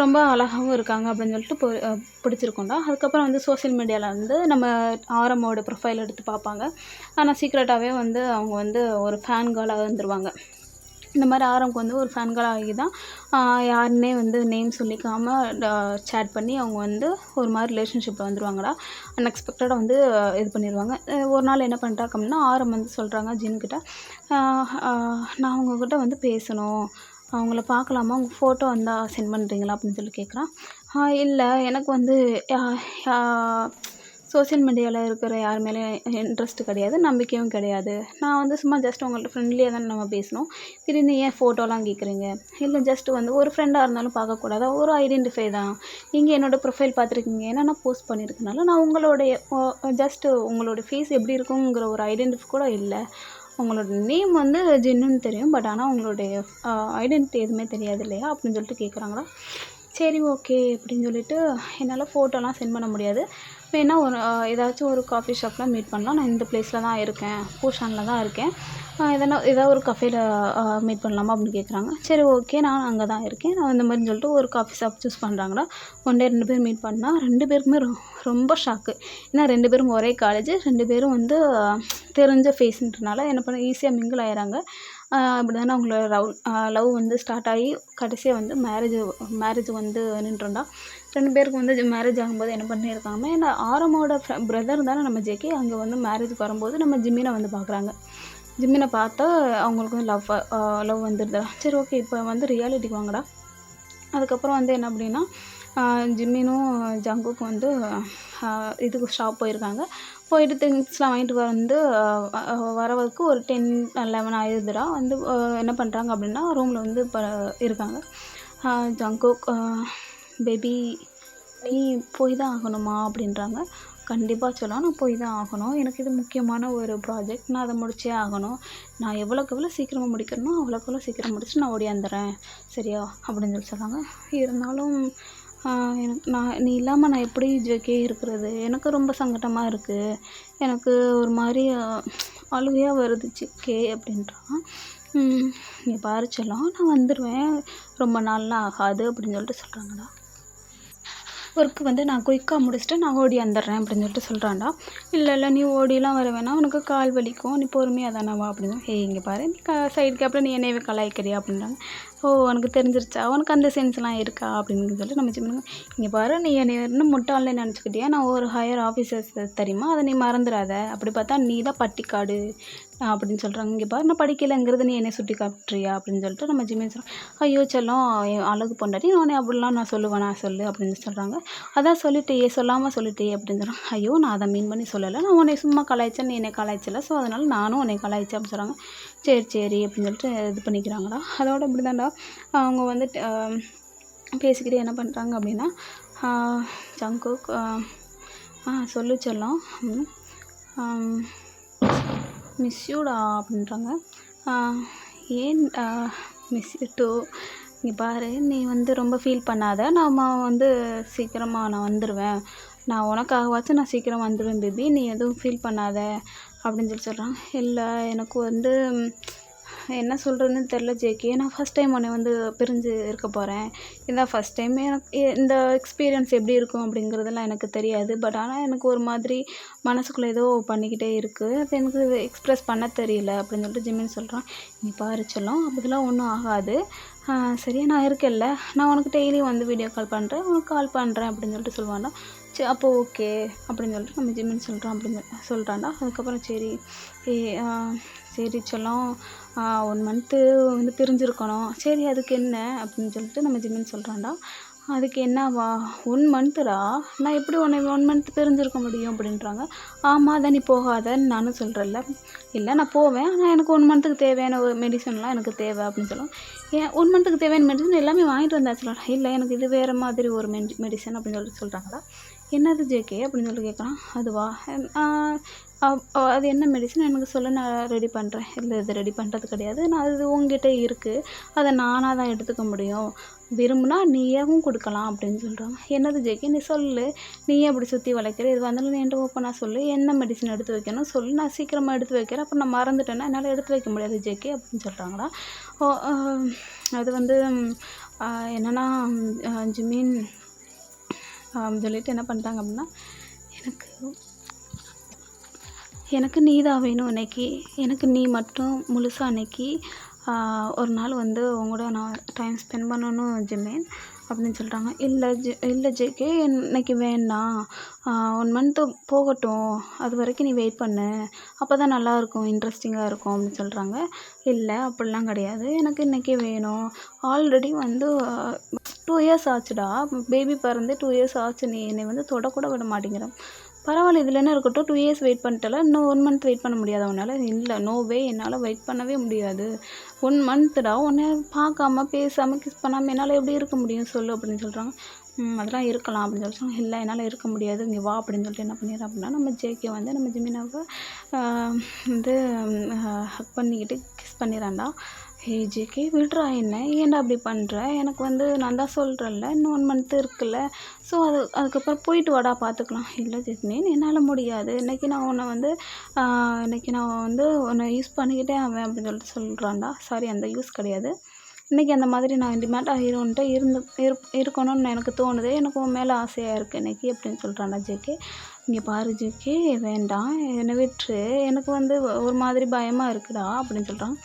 S1: ரொம்ப அழகாகவும் இருக்காங்க அப்படின்னு சொல்லிட்டு பிடிச்சிருக்கோண்டா. அதுக்கப்புறம் வந்து சோஷியல் மீடியாவில் வந்து நம்ம ஆரமோட ப்ரொஃபைல் எடுத்து பார்ப்பாங்க. ஆனால் சீக்ரெட்டாகவே வந்து அவங்க வந்து ஒரு ஃபேன் கேர்ளாக இருந்துருவாங்க. இந்த மாதிரி ஆரம்க்கு வந்து ஒரு ஃபேன் கேர்ள் ஆகி தான் யாருன்னே வந்து நேம் சொல்லிக்காமல் சேட் பண்ணி அவங்க வந்து ஒரு மாதிரி ரிலேஷன்ஷிப்பில் வந்துடுவாங்கடா. அன்எக்ஸ்பெக்டடாக வந்து இது பண்ணிடுவாங்க. ஒரு நாள் என்ன பண்ணிட்டாங்க அப்படின்னா, ஆரம் வந்து சொல்கிறாங்க ஜின்கிட்ட, நான் உங்ககிட்ட வந்து பேசணும், அவங்கள பார்க்கலாமா, உங்கள் ஃபோட்டோ வந்தால் சென்ட் பண்ணுறீங்களா அப்படின்னு சொல்லி கேட்குறான். இல்லை, எனக்கு வந்து சோஷியல் மீடியாவில் இருக்கிற யார் மேலேயும் இன்ட்ரெஸ்ட்டு கிடையாது, நம்பிக்கையும் கிடையாது. நான் வந்து சும்மா ஜஸ்ட் உங்கள்கிட்ட ஃப்ரெண்ட்லியாக தானே நம்ம பேசணும், திடீர்னு ஏன் ஃபோட்டோலாம் கேட்குறீங்க? இல்லை, ஜஸ்ட் வந்து ஒரு ஃப்ரெண்டாக இருந்தாலும் பார்க்கக்கூடாதா, ஒரு ஐடென்டிஃபை தான். நீங்கள் என்னோடய ப்ரொஃபைல் பார்த்துருக்கீங்க, ஏன்னா நான் போஸ்ட் பண்ணியிருக்கனால நான் உங்களோட ஃபேஸ் எப்படி இருக்குங்கிற ஒரு ஐடென்டிஃபை கூட இல்லை. உங்களோட நேம் வந்து ஜின்னுன்னு தெரியும், பட் ஆனால் உங்களுடைய ஐடென்டிட்டி எதுவுமே தெரியாது இல்லையா அப்படின்னு சொல்லிட்டு கேட்குறாங்களா. சரி ஓகே அப்படின்னு சொல்லிட்டு, என்னால் ஃபோட்டோலாம் சென்ட் பண்ண முடியாது, வேணா ஒரு ஏதாச்சும் ஒரு காஃபி ஷாப்பில் மீட் பண்ணலாம். நான் இந்த பிளேஸில் தான் இருக்கேன், பூஷானில் தான் இருக்கேன். ஏதாவது ஒரு கஃபேல மீட் பண்ணலாமா அப்படின்னு கேட்குறாங்க. சரி ஓகே, நான் அங்கே தான் இருக்கேன். நான் இந்த மாதிரின்னு சொல்லிட்டு ஒரு காஃபி ஷாப் சூஸ் பண்ணுறாங்களா. ஒன் டே 2 பேர் மீட் பண்ணா 2 பேருக்குமே ரொம்ப ஷாக்கு. ஏன்னா 2 பேரும் ஒரே காலேஜ், 2 பேரும் வந்து தெரிஞ்ச ஃபேஸுன்றனால என்ன பண்ண ஈஸியாக மிங்கிள் ஆயிடுறாங்க. அப்படி தானே அவங்களோட லவ் வந்து ஸ்டார்ட் ஆகி கடைசியாக வந்து மேரேஜ் வந்து நின்றுண்டா. 2 பேருக்கு வந்து மேரேஜ் ஆகும்போது என்ன பண்ணியிருக்காங்க, ஏன்னா ஆரமோட பிரதர் தானே நம்ம ஜேகே. அங்கே வந்து மேரேஜுக்கு வரும்போது நம்ம ஜிம்மினை வந்து பார்க்குறாங்க. ஜிம்மினை பார்த்தா அவங்களுக்கு வந்து லவ் வந்துடுதா. சரி ஓகே, இப்போ வந்து ரியாலிட்டிக்கு வாங்கடா. அதுக்கப்புறம் வந்து என்ன அப்படின்னா ஜிம்மினும் ஜங்குக்கும் வந்து இதுக்கு ஷாப் போயிருக்காங்க. போயிட்டு திங்ஸ்லாம் வாங்கிட்டு வந்து வரவருக்கு ஒரு 10-11 ஆயிடுதுடா. வந்து என்ன பண்ணுறாங்க அப்படின்னா ரூமில் வந்து இப்போ இருக்காங்க. ஜங்குக் பேபி நீ போய் தான் ஆகணுமா அப்படின்றாங்க. கண்டிப்பாக சொல்லலாம், நான் போய் தான் ஆகணும். எனக்கு இது முக்கியமான ஒரு ப்ராஜெக்ட், நான் அதை முடிச்சே ஆகணும். நான் எவ்வளோக்கு எவ்வளோ சீக்கிரமாக முடிக்கணுமோ அவ்வளோக்கு எவ்வளோ சீக்கிரம் முடிச்சுட்டு நான் ஓடியாந்துடுறேன், சரியா அப்படின்னு சொல்லி சொல்கிறாங்க. இருந்தாலும் எனக்கு நீ இல்லாமல் நான் எப்படி ஜேகே இருக்கிறது, எனக்கு ரொம்ப சங்கடமாக இருக்குது, எனக்கு ஒரு மாதிரி அழுகையாக வருது ஜேகே அப்படின்றான். நீ பாரு செல்லம், நான் வந்துடுவேன், ரொம்ப நாள்லாம் ஆகாது அப்படின்னு சொல்லிட்டு சொல்கிறாங்கடா. ஒர்க்கு வந்து நான் குயிக்காக முடிச்சுட்டு நான் ஓடி வந்துடுறேன் அப்படின்னு சொல்லிட்டு சொல்கிறான்டா. இல்லை நீ ஓடிலாம் வர வேணாம், உனக்கு கால் வலிக்கும், நீ பொறுமையாக தானே வா அப்படின்னு. இங்கே பாரு, நீ சைடு கேப்பில் நீ என்னையவே கலாய்க்கிறியா அப்படின்றாங்க. ஓ உனக்கு தெரிஞ்சிருச்சா, உனக்கு அந்த சென்ஸ்லாம் இருக்கா அப்படின்னு சொல்லிட்டு நம்ம சின்ன இங்கே பாரு, நீ என்னை இன்னும் முட்டாள்னு நினச்சிக்கிட்டியா, நான் ஒரு ஹையர் ஆஃபீஸர்ஸ் தெரியுமா, அதை நீ மறந்துடாத. அப்படி பார்த்தா நீ தான் பட்டிக்காடு அப்படின்னு சொல்கிறாங்க. இங்கே பாரு, நான் படிக்கலைங்கிறது நீ என்னை சுட்டி காட்டுறியா அப்படின்னு சொல்லிட்டு நம்ம ஜிம்மின்னு சொல்கிறோம். ஐயோ செல்லம், என் அழகு பொண்டாட்டி, நானே அப்படிலாம் நான் சொல்லுவேன், நான் சொல்லு அப்படின்னு சொல்கிறாங்க. அதான் சொல்லிட்டேயே, சொல்லாமல் சொல்லிட்டே அப்படின்னு சொல்கிறாங்க. ஐயோ நான் அதை மீன் பண்ணி சொல்லலை, நான் உன்னை சும்மா கலாய்ச்சேன், நீ என்னை கலாய்ச்சல, ஸோ அதனால் நானும் உன்னை கலாய்ச்சேன் அப்படின்னு சொல்கிறாங்க. சரி அப்படின்னு சொல்லிட்டு இது பண்ணிக்கிறாங்களா. அதோட இப்படி தான்டா அவங்க வந்துட்டு பேசிக்கிட்டே என்ன பண்ணுறாங்க அப்படின்னா ஜங்குக் சொல்லு செல்லம், மிஸ் யூடா அப்படின்றாங்க. ஏன் மிஸ் யூ டூ. நீ பாரு, நீ வந்து ரொம்ப ஃபீல் பண்ணாத, நான் வந்து சீக்கிரமாக நான் வந்துடுவேன், நான் உனக்காகவாச்சும் நான் சீக்கிரம் வந்துடுவேன் பேபி, நீ எதுவும் ஃபீல் பண்ணாத அப்படின்னு சொல்லி சொல்கிறாங்க. இல்லை எனக்கு வந்து என்ன சொல்கிறதுன்னு தெரில ஜேகே, நான் ஃபஸ்ட் டைம் உன்னை வந்து பிரிஞ்சு இருக்க போகிறேன், இதான் ஃபஸ்ட் டைம். எனக்கு இந்த எக்ஸ்பீரியன்ஸ் எப்படி இருக்கும் அப்படிங்கிறதெல்லாம் எனக்கு தெரியாது. பட் ஆனால் எனக்கு ஒரு மாதிரி மனசுக்குள்ளே ஏதோ பண்ணிக்கிட்டே இருக்குது, அது எனக்கு எக்ஸ்ப்ரெஸ் பண்ண தெரியல அப்படின்னு சொல்லிட்டு ஜிம்மின்னு சொல்கிறான். நீ பாரு செல்லம், அப்படிலாம் ஒன்றும் ஆகாது, சரியா நான் இருக்கேன்ல, நான் உனக்கு டெய்லியும் வந்து வீடியோ கால் பண்ணுறேன், உனக்கு கால் பண்ணுறேன் அப்படின்னு சொல்லிட்டு சொல்லுவான்டா. சரி அப்போ ஓகே அப்படின்னு சொல்லிட்டு நம்ம ஜிம்மின்னு சொல்கிறான் அப்படின்னு சொல்கிறான்டா. அதுக்கப்புறம் சரி செல்லம், 1 மந்த்து வந்து பிரிஞ்சிருக்கணும், சரி அதுக்கு என்ன அப்படின்னு சொல்லிட்டு நம்ம ஜிம்மின்னு சொல்கிறான்டா. அதுக்கு என்னவா 1 மந்த்துடா, நான் எப்படி உன்னை 1 மந்த் பிரிஞ்சிருக்க முடியும் அப்படின்றாங்க. ஆமாம் தான், நீ போகாதன்னு நானும் சொல்கிறேன்ல. இல்லை நான் போவேன், ஆனால் எனக்கு 1 மந்த்துக்கு தேவையான ஒரு மெடிசன்லாம் எனக்கு தேவை அப்படின்னு சொல்லுவோம். ஏன் 1 மந்த்துக்கு தேவையான மெடிசன் எல்லாமே வாங்கிட்டு வந்தாச்சுல. இல்லை எனக்கு இது வேறு மாதிரி ஒரு மெடிசன் அப்படின்னு சொல்லிட்டு சொல்கிறாங்களா. என்னது ஜேகே அப்படின்னு சொல்லி கேட்குறான். அதுவா, அது என்ன மெடிசன் எனக்கு சொல்ல, நான் ரெடி பண்ணுறேன். இல்லை இது ரெடி பண்ணுறது கிடையாது, நான் அது உங்ககிட்ட இருக்குது, அதை நானாக தான் எடுத்துக்க முடியும், விரும்புனா நீயாவும் கொடுக்கலாம் அப்படின்னு சொல்கிறாங்க. என்னது ஜேகே நீ சொல்லு, நீயே அப்படி சுற்றி வளைக்கிற, இது வந்தாலும் நீ என்கிட்ட ஓப்பனாக சொல்லு, என்ன மெடிசன் எடுத்து வைக்கணும் சொல்லு, நான் சீக்கிரமாக எடுத்து வைக்கிறேன், அப்புறம் நான் மறந்துட்டேன்னா என்னால் எடுத்து வைக்க முடியாது ஜேகே அப்படின்னு சொல்கிறாங்களா. அது வந்து என்னென்னா ஜிம்மின் சொல்லிட்டு என்ன பண்ணிட்டாங்க அப்படின்னா, எனக்கு நீ தான் வேணும் இன்னைக்கு, எனக்கு நீ மட்டும் முழுசாக அன்னைக்கு ஒரு நாள் வந்து உங்களோட நான் டைம் ஸ்பெண்ட் பண்ணணும் ஜிம்மின் அப்படின்னு சொல்கிறாங்க. இல்லை ஜேகே இன்னைக்கு வேண்டாம், 1 மந்த்து போகட்டும், அது வரைக்கும் நீ வெயிட் பண்ணு, அப்போ தான் நல்லாயிருக்கும், இன்ட்ரெஸ்டிங்காக இருக்கும் அப்படின்னு சொல்கிறாங்க. இல்லை அப்படிலாம் கிடையாது, எனக்கு இன்றைக்கே வேணும், ஆல்ரெடி வந்து 2 இயர்ஸ் ஆச்சுடா, பேபி பிறந்து 2 இயர்ஸ் ஆச்சு, நீ என்னை வந்து தொடக்கூட விட மாட்டேங்கிற. பரவாயில்ல இதில் என்ன இருக்கட்டும், 2 இயர்ஸ் வெயிட் பண்ணிட்டல, இன்னும் 1 மந்த் வெயிட் பண்ண முடியாதா உன்னால். இல்லை நோ வே, என்னால் வெயிட் பண்ணவே முடியாது, 1 மந்த்துடா, உன்னை பார்க்காம பேசாமல் கிஸ் பண்ணாமல் என்னால் எப்படி இருக்க முடியும் சொல்லு அப்படின்னு சொல்கிறாங்க. அதெல்லாம் இருக்கலாம் அப்படின்னு சொல்லிட்டு, இல்லை என்னால் இருக்க முடியாது, இங்கே வா அப்படின்னு சொல்லிட்டு என்ன பண்ணிடுறேன் அப்படின்னா, நம்ம ஜேகே வந்து நம்ம ஜிம்மினாவை வந்து ஹக் பண்ணிக்கிட்டு கிஸ் பண்ணிடுறான்டா. ஜேகே விட்றா என்ன ஏன்டா அப்படி பண்ணுற? எனக்கு வந்து நான் தான் சொல்கிறேன்ல இன்னும் 1 மந்த் இருக்குல்ல. ஸோ அதுக்கப்புறம் போயிட்டு வாடா பார்த்துக்கலாம். இல்லை ஜெஸ்மின் என்னால் முடியாது. இன்றைக்கி நான் உன்னை வந்து இன்றைக்கி நான் வந்து உன்னை யூஸ் பண்ணிக்கிட்டே அவன் அப்படின்னு சொல்லிட்டு சொல்கிறான்டா. சாரி அந்த யூஸ் கிடையாது. இன்றைக்கி அந்த மாதிரி நான் டிமாண்ட் ஹீரோன்ட்ட இருக்கணும்னு எனக்கு தோணுது. எனக்கு உன் மேலே ஆசையாக இருக்குது இன்றைக்கி அப்படின்னு சொல்கிறான்டா ஜேகே. இங்கே பாரு ஜேகே வேண்டாம் என்னை விட்டுரு. எனக்கு வந்து ஒரு மாதிரி பயமாக இருக்குடா அப்படின்னு சொல்கிறாங்க.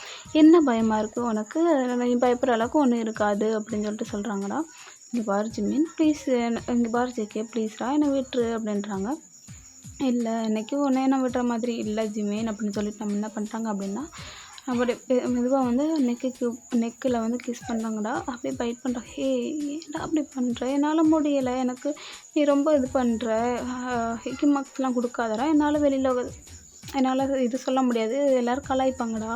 S1: என்ன பயமாக இருக்குது உனக்கு? நீ பயப்படுற அளவுக்கு ஒன்றும் இருக்காது அப்படின்னு சொல்லிட்டு சொல்கிறாங்கடா. இங்கே பாரு ஜிமின் ப்ளீஸ் இங்கே பாரு ஜேகே ப்ளீஸ்டா என்னை விட்டுரு அப்படின்றாங்க. இல்லை இன்றைக்கி உன்னை நான் விடுற மாதிரி இல்லை ஜிமின் அப்படின்னு சொல்லிட்டு நம்ம என்ன பண்ணுறாங்க அப்படின்னா அப்படியே மெதுவாக வந்து நெக்கில் வந்து கிஸ் பண்ணுறாங்கடா. அப்படியே பைட் பண்ணுறாங்க. ஏன்டா அப்படி பண்ணுற? என்னால் முடியலை. எனக்கு நீ ரொம்ப இது பண்ணுற. மார்க்ஸ்லாம் கொடுக்காதடா. என்னால் இது சொல்ல முடியாது. எல்லோரும் கலாய்ப்பாங்கடா.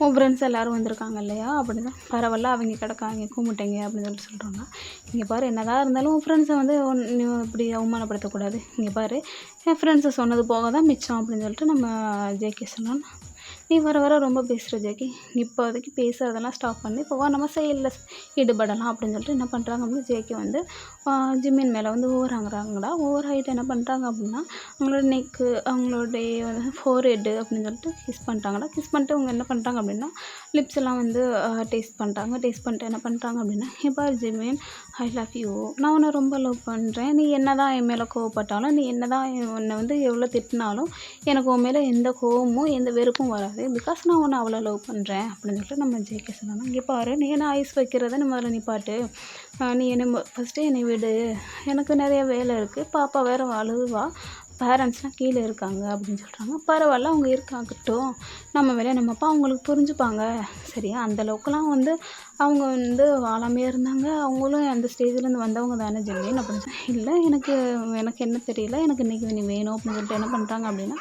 S1: உன் ஃப்ரெண்ட்ஸ் எல்லோரும் வந்திருக்காங்க இல்லையா அப்படின்னு. பரவாயில்ல அவங்க கிடக்காங்க கூமுட்டைங்க அப்படின்னு சொல்லிட்டு சொல்கிறாங்க. இங்கே பாரு என்னதான் இருந்தாலும் உன் ஃப்ரெண்ட்ஸை வந்து நீ இப்படி அவமானப்படுத்தக்கூடாது. இங்கே பாரு என் ஃப்ரெண்ட்ஸை சொன்னது போக தான் மிச்சம் அப்படின்னு சொல்லிட்டு நம்ம ஜேகே சொன்னோம். நீ வர வர ரொம்ப பேசுகிற ஜேகே. இப்போதைக்கு பேசுகிறதெல்லாம் ஸ்டாப் பண்ணி இப்போ வா நம்ம செயலில் ஈடுபடலாம் அப்படின்னு சொல்லிட்டு என்ன பண்ணுறாங்க அப்படின்னா ஜேகே வந்து ஜிம்மின் மேலே வந்து ஓவராங்கிறாங்கடா. ஓவர் ஆகிட்டு என்ன பண்ணுறாங்க அப்படின்னா அவங்களோட நெக்கு அவங்களுடைய ஃபோர்ஹெட்டு அப்படின்னு சொல்லிட்டு கிஸ் பண்ணுறாங்கடா. கிஸ் பண்ணிட்டு அவங்க என்ன பண்ணுறாங்க அப்படின்னா லிப்ஸ் எல்லாம் வந்து டேஸ்ட் பண்ணுறாங்க. டேஸ்ட் பண்ணிட்டு என்ன பண்ணுறாங்க அப்படின்னா இப்போ ஜிம்மின் ஐ லவ் யூ. நான் உன்னை ரொம்ப லவ் பண்ணுறேன். நீ என்ன தான் என் மேலே கோவப்பட்டாலும் நீ என்ன தான் உன்னை வந்து எவ்வளோ திட்டினாலும் எனக்கு உன் மேலே எந்த கோவமும் எந்த வெறுப்பும் வராது. பிகாஸ் நான் உன்னை அவ்வளோ லவ் பண்ணுறேன் அப்படின்னு சொல்லிட்டு நம்ம ஜேகே சொன்னாங்க. இங்கே பாரு நீ என்ன ஐஸ் வைக்கிறத நீ முதல்ல நிப்பாட்டு. நீ என்னை ஃபஸ்ட்டு என்னை விடு. எனக்கு நிறைய வேலை இருக்குது. பாப்பா வேறு அழுவா. பேரண்ட்ஸ்லாம் கீழே இருக்காங்க அப்படின்னு சொல்கிறாங்க. பரவாயில்ல அவங்க இருக்காங்கட்டும். நம்ம வேலையை நம்மப்பா அவங்களுக்கு புரிஞ்சுப்பாங்க. சரியா அந்தளவுக்குலாம் வந்து அவங்க வந்து வாழாமையே இருந்தாங்க. அவங்களும் அந்த ஸ்டேஜ்லேருந்து வந்தவங்க தானே ஜெமின் அப்படின்னு இல்லை எனக்கு என்ன தெரியல. எனக்கு இன்றைக்கி நீ வேணும் அப்படின்னு சொல்லிட்டு என்ன பண்ணுறாங்க அப்படின்னா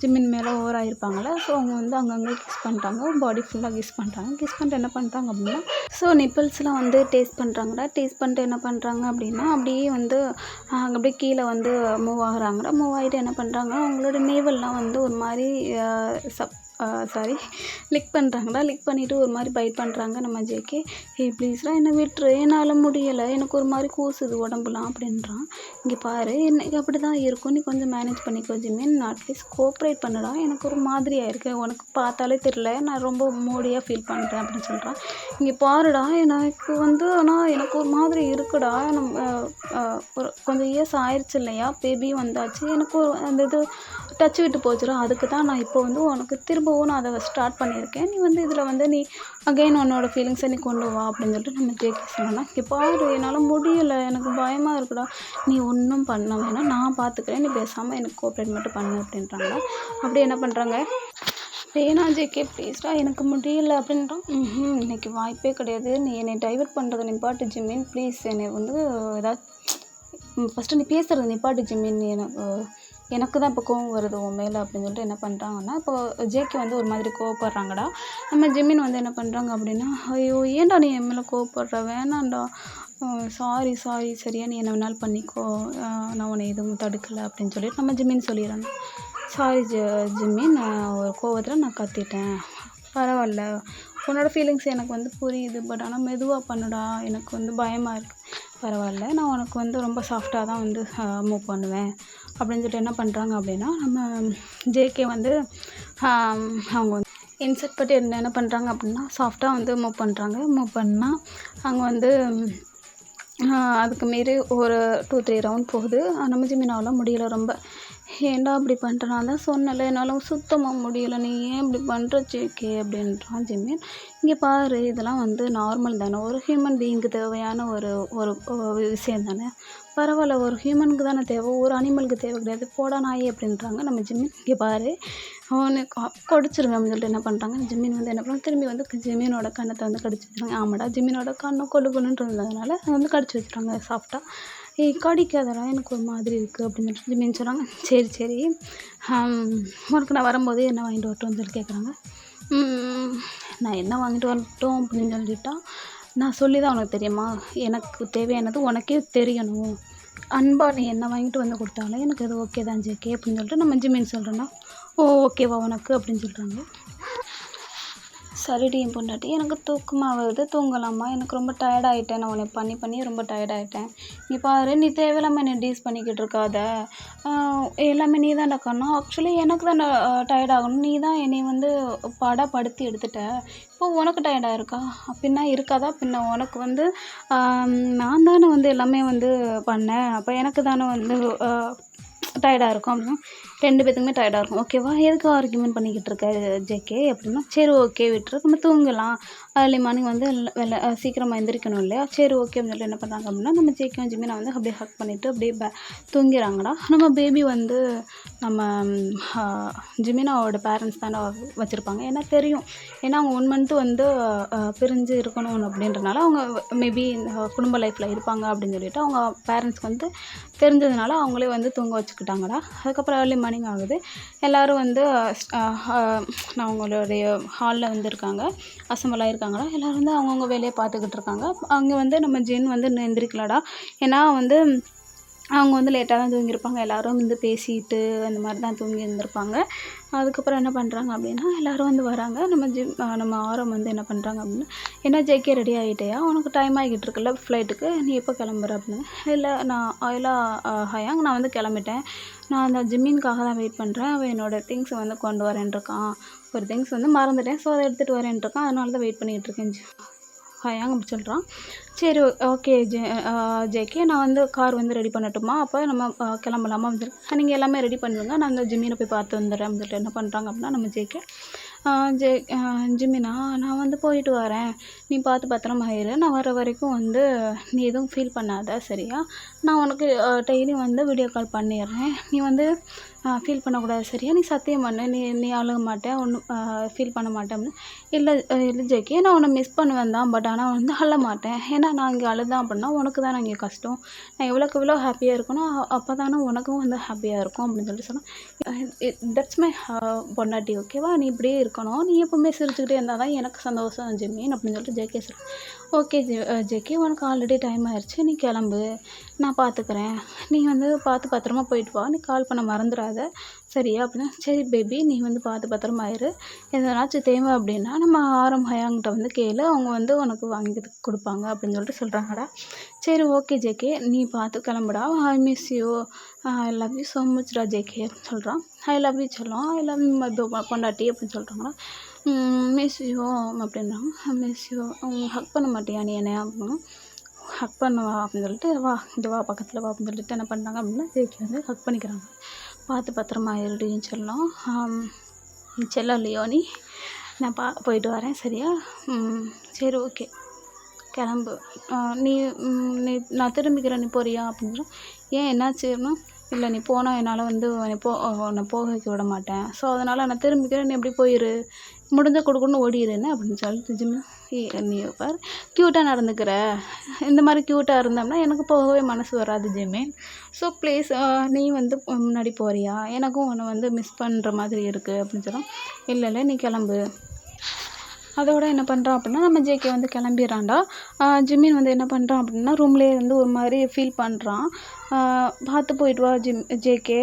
S1: ஜிம்மின் மேலே ஓவர் ஆகிருப்பாங்களே. ஸோ அவங்க வந்து அங்கங்கே கிஸ் பண்ணுறாங்க. பாடி ஃபுல்லாக கிஸ் பண்ணுறாங்க. கிஸ் பண்ணிட்டு என்ன பண்ணுறாங்க அப்படின்னா ஸோ நிப்பிள்ஸ்லாம் வந்து டேஸ்ட் பண்ணுறாங்கடா. டேஸ்ட் பண்ணிட்டு என்ன பண்ணுறாங்க அப்படின்னா அப்படியே வந்து அப்படியே கீழே வந்து மூவ் ஆகுறாங்கடா. மூவ் ஆகிட்டு என்ன பண்ணுறாங்க அவங்களோட நேவல்லாம் வந்து ஒரு மாதிரி லிக் பண்ணுறாங்கடா. லிக் பண்ணிவிட்டு ஒரு மாதிரி பைட் பண்ணுறாங்க நம்ம ஜேகே. ப்ளீஸ்லாம் என்னை விட்டுரு. என்னால் முடியலை. எனக்கு ஒரு மாதிரி கூசுது உடம்புலாம் அப்படின்றான். இங்கே பாரு எனக்கு அப்படி தான் இருக்கும். நீ கொஞ்சம் மேனேஜ் பண்ணிக்கோ ஜிமின். அட்லீஸ்ட் கோஆப்ரேட் பண்ணுடா. எனக்கு ஒரு மாதிரியாக இருக்குது. உனக்கு பார்த்தாலே தெரியல நான் ரொம்ப மூடியாக ஃபீல் பண்ணுறேன் அப்படின்னு சொல்கிறான். இங்கே பாருடா எனக்கு வந்து ஆனால் எனக்கு ஒரு மாதிரி இருக்குடா. ஒரு கொஞ்சம் இயர்ஸ் ஆயிடுச்சு இல்லையா பேபியும் வந்தாச்சு. எனக்கு ஒரு அந்த இது டச் விட்டு போச்சுடா. அதுக்கு தான் நான் இப்போ வந்து உனக்கு திரும்பவும் நான் அதை ஸ்டார்ட் பண்ணியிருக்கேன். நீ வந்து இதில் வந்து நீ அகைன் உன்னோட ஃபீலிங்ஸை நீ கொண்டு வா அப்படின்னு சொல்லிட்டு நம்ம ஜேகே சொன்னோன்னா இங்கே பாரு என்னால் முடியலை. எனக்கு பயமாக இருக்குடா. நீ ஒன்றும் பண்ண வேணாம். நான் பார்த்துக்கிறேன். நீ பேசாமல் எனக்கு கோஆப்ரேட் மட்டும் பண்ணு அப்படின்றாங்க. அப்படி என்ன பண்ணுறாங்க வேணா ஜேகே ப்ளீஸ்டா எனக்கு முடியலை அப்படின்றான். இன்றைக்கி வாய்ப்பே கிடையாது. நீ என்னை டைவர்ட் பண்ணுறதை நிப்பாட்டு ஜிமின் ப்ளீஸ். என்னை வந்து ஏதாவது ஃபஸ்ட்டு நீ பேசுகிறது நிப்பாட்டு ஜிமின். எனக்கு தான் இப்போ கோவம் வருது உன் மேலே அப்படின்னு சொல்லிட்டு என்ன பண்ணுறாங்கன்னா இப்போ ஜேகே வந்து ஒரு மாதிரி கோவப்படுறாங்கடா. நம்ம ஜிமின் வந்து என்ன பண்ணுறாங்க அப்படின்னா ஐயோ ஏன்டா நீ என் மேலே கோவப்படுற? வேணாண்டா. சாரி சரியா நீ என்ன வேணாலும் பண்ணிக்கோ. நான் உன்னை எதுவும் தடுக்கலை அப்படின்னு சொல்லிட்டு நம்ம ஜிமின் சொல்லிடுறாங்க. சாரி ஜிமின் ஒரு கோவத்தில் நான் கத்திட்டேன். பரவாயில்ல உன்னோட ஃபீலிங்ஸ் எனக்கு வந்து புரியுது. பட் ஆனால் மெதுவாக பண்ணுடா. எனக்கு வந்து பயமாக இருக்குது. பரவாயில்ல நான் உனக்கு வந்து ரொம்ப சாஃப்டாக தான் வந்து மூவ் பண்ணுவேன் அப்படின்னு சொல்லிட்டு என்ன பண்ணுறாங்க அப்படின்னா நம்ம ஜேகே வந்து அவங்க வந்து இன்செர்ட் பட்டு என்ன பண்ணுறாங்க அப்படின்னா சாஃப்டாக வந்து மூவ் பண்ணுறாங்க. மூவ் பண்ணால் அங்கே வந்து அதுக்கு மீறி ஒரு 2-3 ரவுண்ட் போகுது. நம்ம ஜிமினாவில் முடியலை ரொம்ப. ஏன்டா இப்படி பண்ணுற? நான் தான் சொன்னல என்னால் சுத்தமாக முடியலை. நீ ஏன் இப்படி பண்ணுற ஜேகே அப்படின்றான் ஜிமின். இங்கே பாரு இதெல்லாம் வந்து நார்மல் தானே. ஒரு ஹியூமன் பீயிங்க்கு தேவையான ஒரு விஷயம் தானே. பரவாயில்ல ஒரு ஹியூமனுக்கு தானே தேவை. ஒரு அனிமலுக்கு தேவை கிடையாது. போடா நாயே அப்படின்றாங்க நம்ம ஜிமின். இங்கே பாரு அவனுக்கு கடிச்சிருங்க அப்படின்னு சொல்லிட்டு என்ன பண்ணுறாங்க ஜிமின் வந்து என்ன பண்ணுறாங்க திரும்பி வந்து ஜிமினோட கண்ணத்தை வந்து கடிச்சு வச்சுருவாங்க. ஆமாடா ஜிமினோட கண்ணை கொள்ளுன்னு இருந்ததுனால அதை வந்து கடிச்சு வச்சுருவாங்க சாஃப்டாக. கடிக்காதடா எனக்கு ஒரு மாதிரி இருக்குது அப்படின்னு சொல்லிட்டு ஜிமின் சொல்கிறாங்க. சரி உனக்கு நான் வரும்போது என்ன வாங்கிட்டு வரட்டும்னு சொல்லி கேட்குறாங்க. நான் என்ன வாங்கிட்டு வரட்டும் அப்படின்னு சொல்லிட்டா நான் சொல்லி தான் உனக்கு தெரியுமா? எனக்கு தேவையானது உனக்கே தெரியணும். அன்பா நீ என்ன வாங்கிட்டு வந்து கொடுத்தாலும் எனக்கு அது ஓகே தான் ஜேகே அப்படின்னு சொல்லிட்டு நம்ம ஜிமின் சொல்கிறோன்னா ஓகேவா உனக்கு அப்படின்னு சொல்கிறாங்க. சரிடி என் பொண்டாட்டி, எனக்கு தூக்கமாக வருது, தூங்கலாமா? எனக்கு ரொம்ப டயர்ட் ஆயிட்டேன். நான் உன்னை பண்ணி பண்ணி ரொம்ப டயர்ட் ஆயிட்டேன். நீ பாரு, நீ தேவையில்லாம என்னை டீஸ் பண்ணிக்கிட்டு இருக்காத. எல்லாமே நீ தான்டா காரணம். ஆக்சுவலி எனக்கு தான் டயர்ட் ஆகணும். நீ தான் என்னை வந்து படுத்தி எடுத்துட்ட. இப்போ உனக்கு டயர்டாக இருக்கா? பின்ன இருக்காதா? பின்ன உனக்கு வந்து நான் தானே வந்து எல்லாமே வந்து பண்ணேன். அப்போ எனக்கு தானே வந்து டயர்டாக இருக்கும் அப்படின்னா 2 பேத்துக்குமே டயர்டாக இருக்கும். ஓகேவா? எதுக்கு ஆர்கியூமெண்ட் பண்ணிக்கிட்டு இருக்க ஜேகே அப்படின்னா, சரி ஓகே விட்டுரு, நம்ம தூங்கலாம். ஏர்லி மார்னிங் வந்து சீக்கிரமாக எந்திரிக்கணும் இல்லையா? சரி ஓகே அப்படின்னு சொல்லிட்டு என்ன பண்ணுறாங்க அப்படின்னா, நம்ம ஜேகேவும் ஜிமினை வந்து அப்படியே ஹக் பண்ணிவிட்டு அப்படியே தூங்கிறாங்கடா. நம்ம பேபி வந்து நம்ம ஜிமினாவோட பேரண்ட்ஸ் தானே வச்சுருப்பாங்க. ஏன்னா தெரியும். ஏன்னா அவங்க 1 மந்த்து வந்து பிரிஞ்சு இருக்கணும் அப்படின்றனால அவங்க மேபி குடும்ப லைஃப்பில் இருப்பாங்க அப்படின்னு சொல்லிட்டு அவங்க பேரண்ட்ஸ்க்கு வந்து தெரிஞ்சதுனால அவங்களே வந்து தூங்க வச்சுக்கிட்டாங்கடா. அதுக்கப்புறம் ஏர்லி மார்னிங் ஆகுது. எல்லோரும் வந்து அவங்களுடைய ஹாலில் வந்து இருக்காங்க, அசம்பிள் ஆகிருக்காங்கடா. எல்லோரும் வந்து அவங்கவுங்க வேலையை பார்த்துக்கிட்டு இருக்காங்க. அங்கே வந்து நம்ம ஜின் வந்து இன்னும் எந்திரிக்கலடா. ஏன்னா வந்து அவங்க வந்து லேட்டாக தான் தூங்கியிருப்பாங்க. எல்லோரும் வந்து பேசிட்டு அந்த மாதிரி தான் தூங்கி இருந்திருப்பாங்க. அதுக்கப்புறம் என்ன பண்ணுறாங்க அப்படின்னா, எல்லோரும் வந்து வராங்க. நம்ம ஆரம் வந்து என்ன பண்ணுறாங்க அப்படின்னா, என்ன ஜேகே ரெடி ஆகிட்டியா? உனக்கு டைம் ஆகிட்டு இருக்குல்ல ஃப்ளைட்டுக்கு, நீ எப்போ கிளம்புற அப்படின்னு. இல்லை ஹயாங் நான் வந்து கிளம்பிட்டேன். நான் அந்த ஜிம்மின்காக தான் வெயிட் பண்ணுறேன். அவன் என்னோடய திங்ஸ் வந்து கொண்டு வரேன்ருக்கான். ஒரு திங்ஸ் வந்து மறந்துட்டேன். ஸோ அதை எடுத்துகிட்டு வரேன்ருக்கான். அதனால தான் வெயிட் பண்ணிகிட்ருக்கேன் ஹயாங் அப்படி சொல்கிறான். சரி ஓகே ஜேகே, நான் வந்து கார் வந்து ரெடி பண்ணட்டுமா? அப்போ நம்ம கிளம்பலாமா அப்படின்னு சொல்லி, நீங்கள் எல்லாமே ரெடி பண்ணுங்க, நான் அந்த ஜிம்மினை போய் பார்த்து வந்துடுறேன் அப்படின்னு சொல்லிட்டு என்ன பண்ணுறாங்க அப்படின்னா, நம்ம ஜேகே ஜிமினா, நான் வந்து போயிட்டு வரேன், நீ பார்த்து பத்திரமா இரு, நான் வர வரைக்கும் வந்து நீ எதுவும் ஃபீல் பண்ணாத சரியா? நான் உனக்கு டெய்லியும் வந்து வீடியோ கால் பண்ணிடுறேன், நீ வந்து ஃபீல் பண்ணக்கூடாது சரியா? நீ சத்தியம் பண்ணு, நீ அழுக மாட்டேன், ஒன்றும் ஃபீல் பண்ண மாட்டேன் அப்படின்னு. இல்லை இல்லை ஜேகே, நான் உன்னை மிஸ் பண்ணுவேன் தான், பட் ஆனால் வந்து அழ மாட்டேன். ஏன்னா நான் இங்கே அழுதான் அப்படின்னா உனக்கு தானே இங்கே கஷ்டம். நான் எவ்வளோ ஹாப்பியாக இருக்கணும், அப்போ தானே உனக்கும் வந்து ஹாப்பியாக இருக்கும் அப்படின்னு சொல்லிட்டு சொன்னேன். தட்ஸ் மை பொண்டாட்டி, ஓகேவா? நீ இப்படியே இருக்கணும், நீ எப்பவுமே சிரிச்சுக்கிட்டே இருந்தால் தான் எனக்கு சந்தோஷம் ஜிமின் அப்படின்னு சொல்லிட்டு ஜேகே சொல்கிறேன். ஓகே ஜேகே, உனக்கு ஆல்ரெடி டைம் ஆயிடுச்சு, நீ கிளம்பு, நான் பார்த்துக்கிறேன், நீ வந்து பார்த்து பத்திரமா போயிட்டு வா, நீ கால் பண்ண மறந்துடாத சரியா? அப்படின்னா சரி பேபி, நீ வந்து பார்த்து பத்திரமா இரு, எதனாச்சும் தேவை அப்படின்னா நம்ம ஆரம் ஹயாங்கிட்ட வந்து கேளு, அவங்க வந்து உனக்கு வாங்கி கொடுப்பாங்க அப்படின்னு சொல்லிட்டு சொல்கிறாங்கடா. சரி ஓகே ஜேகே, நீ பார்த்து கிளம்புடா, I miss you, I love you so மச்டா ஜேகே அப்படின்னு சொல்கிறான். ஐ லவ் யூ சொல்லும், ஐ லவ் யூ பொண்டாட்டி அப்படின்னு சொல்கிறாங்களா. மிஸ் யூ அப்படின்றாங்க. மிஸ் யூ, ஹக் பண்ண மாட்டியா நீ என்ன அப்படின்னா, ஹக் பண்ணுவா அப்படின்னு சொல்லிட்டு, வா இது வா பக்கத்தில் வா அப்படின்னு சொல்லிட்டு என்ன பண்ணுறாங்க அப்படின்னா ஜேகே வந்து ஹக் பண்ணிக்கிறாங்க. பார்த்து பத்திரமா இருடின்னு சொல்லும். செல்லம் லியோனி, நான் போயிட்டு வரேன் சரியா? சரி ஓகே கிளம்பு, நீ நான் திரும்பிக்கிறேன், நீ போறியா அப்படின்னு. ஏன் என்னாச்சுன்னா, இல்லை நீ போனால் என்னால் வந்து உன்னை போக வைக்க விட மாட்டேன், ஸோ அதனால் நான் திரும்பிக்கிறேன், நீ எப்படி போயிரு, முடிஞ்ச கொடுக்கணும்னு ஓடிடுன்னு அப்படின்னு சொல்லிட்டு நீ பார் க்யூட்டாக நடந்துக்கிற, இந்த மாதிரி க்யூட்டாக இருந்தோம்னா எனக்கு போகவே மனசு வராது ஜிமின், ஸோ ப்ளீஸ் நீ வந்து முன்னாடி போறியா, எனக்கும் உன்னை வந்து மிஸ் பண்ணுற மாதிரி இருக்குது அப்படின்னு சொல்லும். இல்லை நீ கிளம்பு. அதோட என்ன பண்ணுறான் அப்படின்னா, நம்ம ஜேகே வந்து கிளம்பிடுறான்டா. ஜிமின் வந்து என்ன பண்ணுறான் அப்படின்னா, ரூம்லேயே வந்து ஒரு மாதிரி ஃபீல் பண்ணுறான். பார்த்து போயிட்டு வா ஜேகே,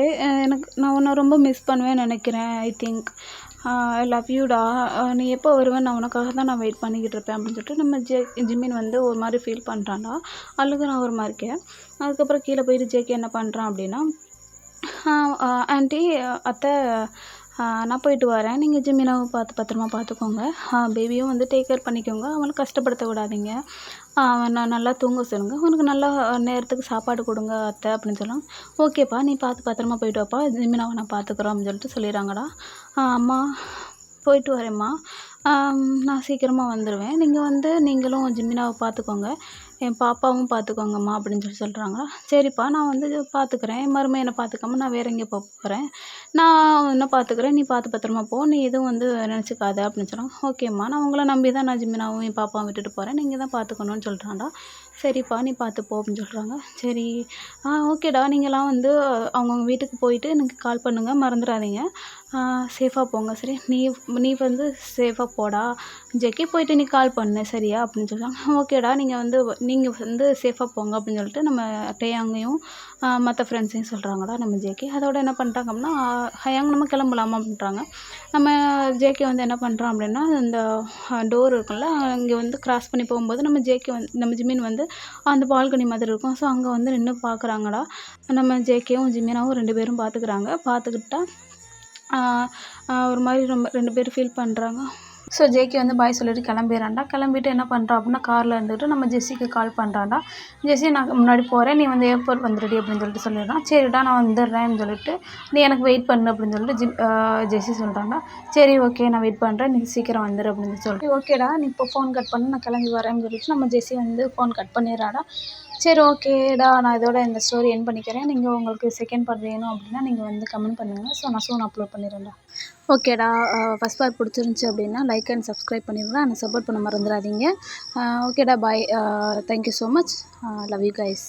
S1: நான் உன்னை ரொம்ப மிஸ் பண்ணுவேன்னு நினைக்கிறேன், ஐ திங்க் ஐ லவ் யூடா, நீ எப்போ வருவேன், நான் உனக்காக தான் நான் வெயிட் பண்ணிக்கிட்டு இருப்பேன் அப்படின்னு சொல்லிட்டு நம்ம ஜிமின் வந்து ஒரு மாதிரி ஃபீல் பண்ணுறான்டா. அழுகுறான் ஒரு மாதிரிக்கே. அதுக்கப்புறம் கீழே போயிட்டு ஜேகே என்ன பண்ணுறான் அப்படின்னா, ஆண்டி அத்தை நான் போயிட்டு வரேன், நீங்கள் ஜிமினாவை பார்த்து பத்திரமா பார்த்துக்கோங்க, பேபியும் வந்து டேக் கேர் பண்ணிக்கோங்க, அவனை கஷ்டப்படுத்த விடாதீங்க, அவனை நல்லா தூங்க சொல்லுங்கள், அவனுக்கு நல்லா நேரத்துக்கு சாப்பாடு கொடுங்க அத்தை அப்படின்னு சொல்லுவாங்க. ஓகேப்பா, நீ பார்த்து பத்திரமா போயிட்டு வாப்பா, ஜிமினாவை நான் பார்த்துக்குறோம் அப்படின்னு சொல்லிட்டு சொல்லிடுறாங்கடா. அம்மா போயிட்டு வரேம்மா, நான் சீக்கிரமாக வந்துடுவேன், நீங்கள் வந்து நீங்களும் ஜிமினாவை பார்த்துக்கோங்க, என் பாப்பாவும் பார்த்துக்கோங்கம்மா அப்படின்னு சொல்கிறாங்களா. சரிப்பா, நான் வந்து பார்த்துக்கிறேன், என் மருமையை பார்த்துக்காம நான் வேறு எங்கேயோ போகிறேன், நான் இன்னும் பார்த்துக்கிறேன், நீ பார்த்து பத்திரமா போ, நீ எதுவும் வந்து நினச்சிக்காத அப்படின்னு சொல்கிறாங்க. ஓகேம்மா, நான் உங்களை நம்பி தான் நான் ஜிமினாவும் என் பாப்பாவும் விட்டுட்டு போகிறேன், நீங்கள் தான் பார்த்துக்கணும்னு சொல்கிறான்டா. சரிப்பா, நீ பார்த்துப்போ அப்படின்னு சொல்கிறாங்க. சரி ஓகேடா, நீங்களாம் வந்து அவங்கவுங்க வீட்டுக்கு போயிட்டு எனக்கு கால் பண்ணுங்கள், மறந்துடாதீங்க, சேஃபாக போங்க சரி, நீ வந்து சேஃபாக போடா ஜெக்கி, போயிட்டு நீ கால் பண்ணு சரியா அப்படின்னு சொல்கிறாங்க. ஓகேடா, நீங்கள் வந்து நீங்கள் வந்து சேஃபாக போங்க அப்படின்னு சொல்லிட்டு நம்ம டேயாங்கையும் மற்ற ஃப்ரெண்ட்ஸையும் சொல்கிறாங்கடா நம்ம ஜேகே. அதோட என்ன பண்ணிட்டாங்க அப்படின்னா ஹயாங் நம்ம கிளம்பலாமா அப்படின்றாங்க. நம்ம ஜேகே வந்து என்ன பண்ணுறான் அப்படின்னா இந்த டோர் இருக்குல்ல அங்கே வந்து கிராஸ் பண்ணி போகும்போது நம்ம ஜிமின் வந்து அந்த பால்கனி மாதிரி இருக்கும். ஸோ அங்கே வந்து நின்று பார்க்குறாங்கடா. நம்ம ஜேகேவும் ஜிமினாவும் 2 பேரும் பார்த்துக்கிட்டா ஒரு மாதிரி ரொம்ப 2 பேரும் ஃபீல் பண்ணுறாங்க. ஸோ ஜேகே வந்து பாய் சொல்லிட்டு கிளம்பிடுறான்டா. கிளம்பிட்டு என்ன பண்ணுறான் அப்படின்னா காரில் இருந்துட்டு நம்ம ஜெஸ்ஸிக்கு கால் பண்ணுறான்டா. ஜெஸ்ஸி நான் முன்னாடி போகிறேன், நீ வந்து ஏர்போர்ட் வந்துடுடி அப்படின்னு சொல்லிட்டு சொல்லிடுறான். சரிடா நான் வந்துடுறேன்னு சொல்லிட்டு நீ எனக்கு வெயிட் பண்ணு அப்படின்னு சொல்லிட்டு ஜெஸ்ஸி சொல்கிறான்டா. சரி ஓகே நான் வெயிட் பண்ணுறேன், நீ சீக்கிரம் வந்துடு அப்படின்னு சொல்லிட்டு ஓகேடா நீ இப்போ ஃபோன் கட் பண்ணு நான் கிளம்பி வரேன்னு சொல்லிட்டு நம்ம ஜெஸ்ஸி வந்து ஃபோன் கட் பண்ணிடுறாடா. சரி ஓகேடா நான் இதோட இந்த ஸ்டோரி எண்ட் பண்ணிக்கிறேன். நீங்கள் உங்களுக்கு செகண்ட் பார்ட் வேணும் அப்படின்னா நீங்கள் வந்து கமெண்ட் பண்ணுங்கள். ஸோ நான் சூன் அப்லோட் பண்ணிடுறேன்டா. ஓகேடா ஃபஸ்ட் பார்ட் பிடிச்சிருந்துச்சி அப்படின்னா லைக் அண்ட் சப்ஸ்கிரைப் பண்ணிடுங்க. எனக்கு சப்போர்ட் பண்ண மறந்துடாதீங்க. ஓகேடா bye. Thank you so much. Love you guys.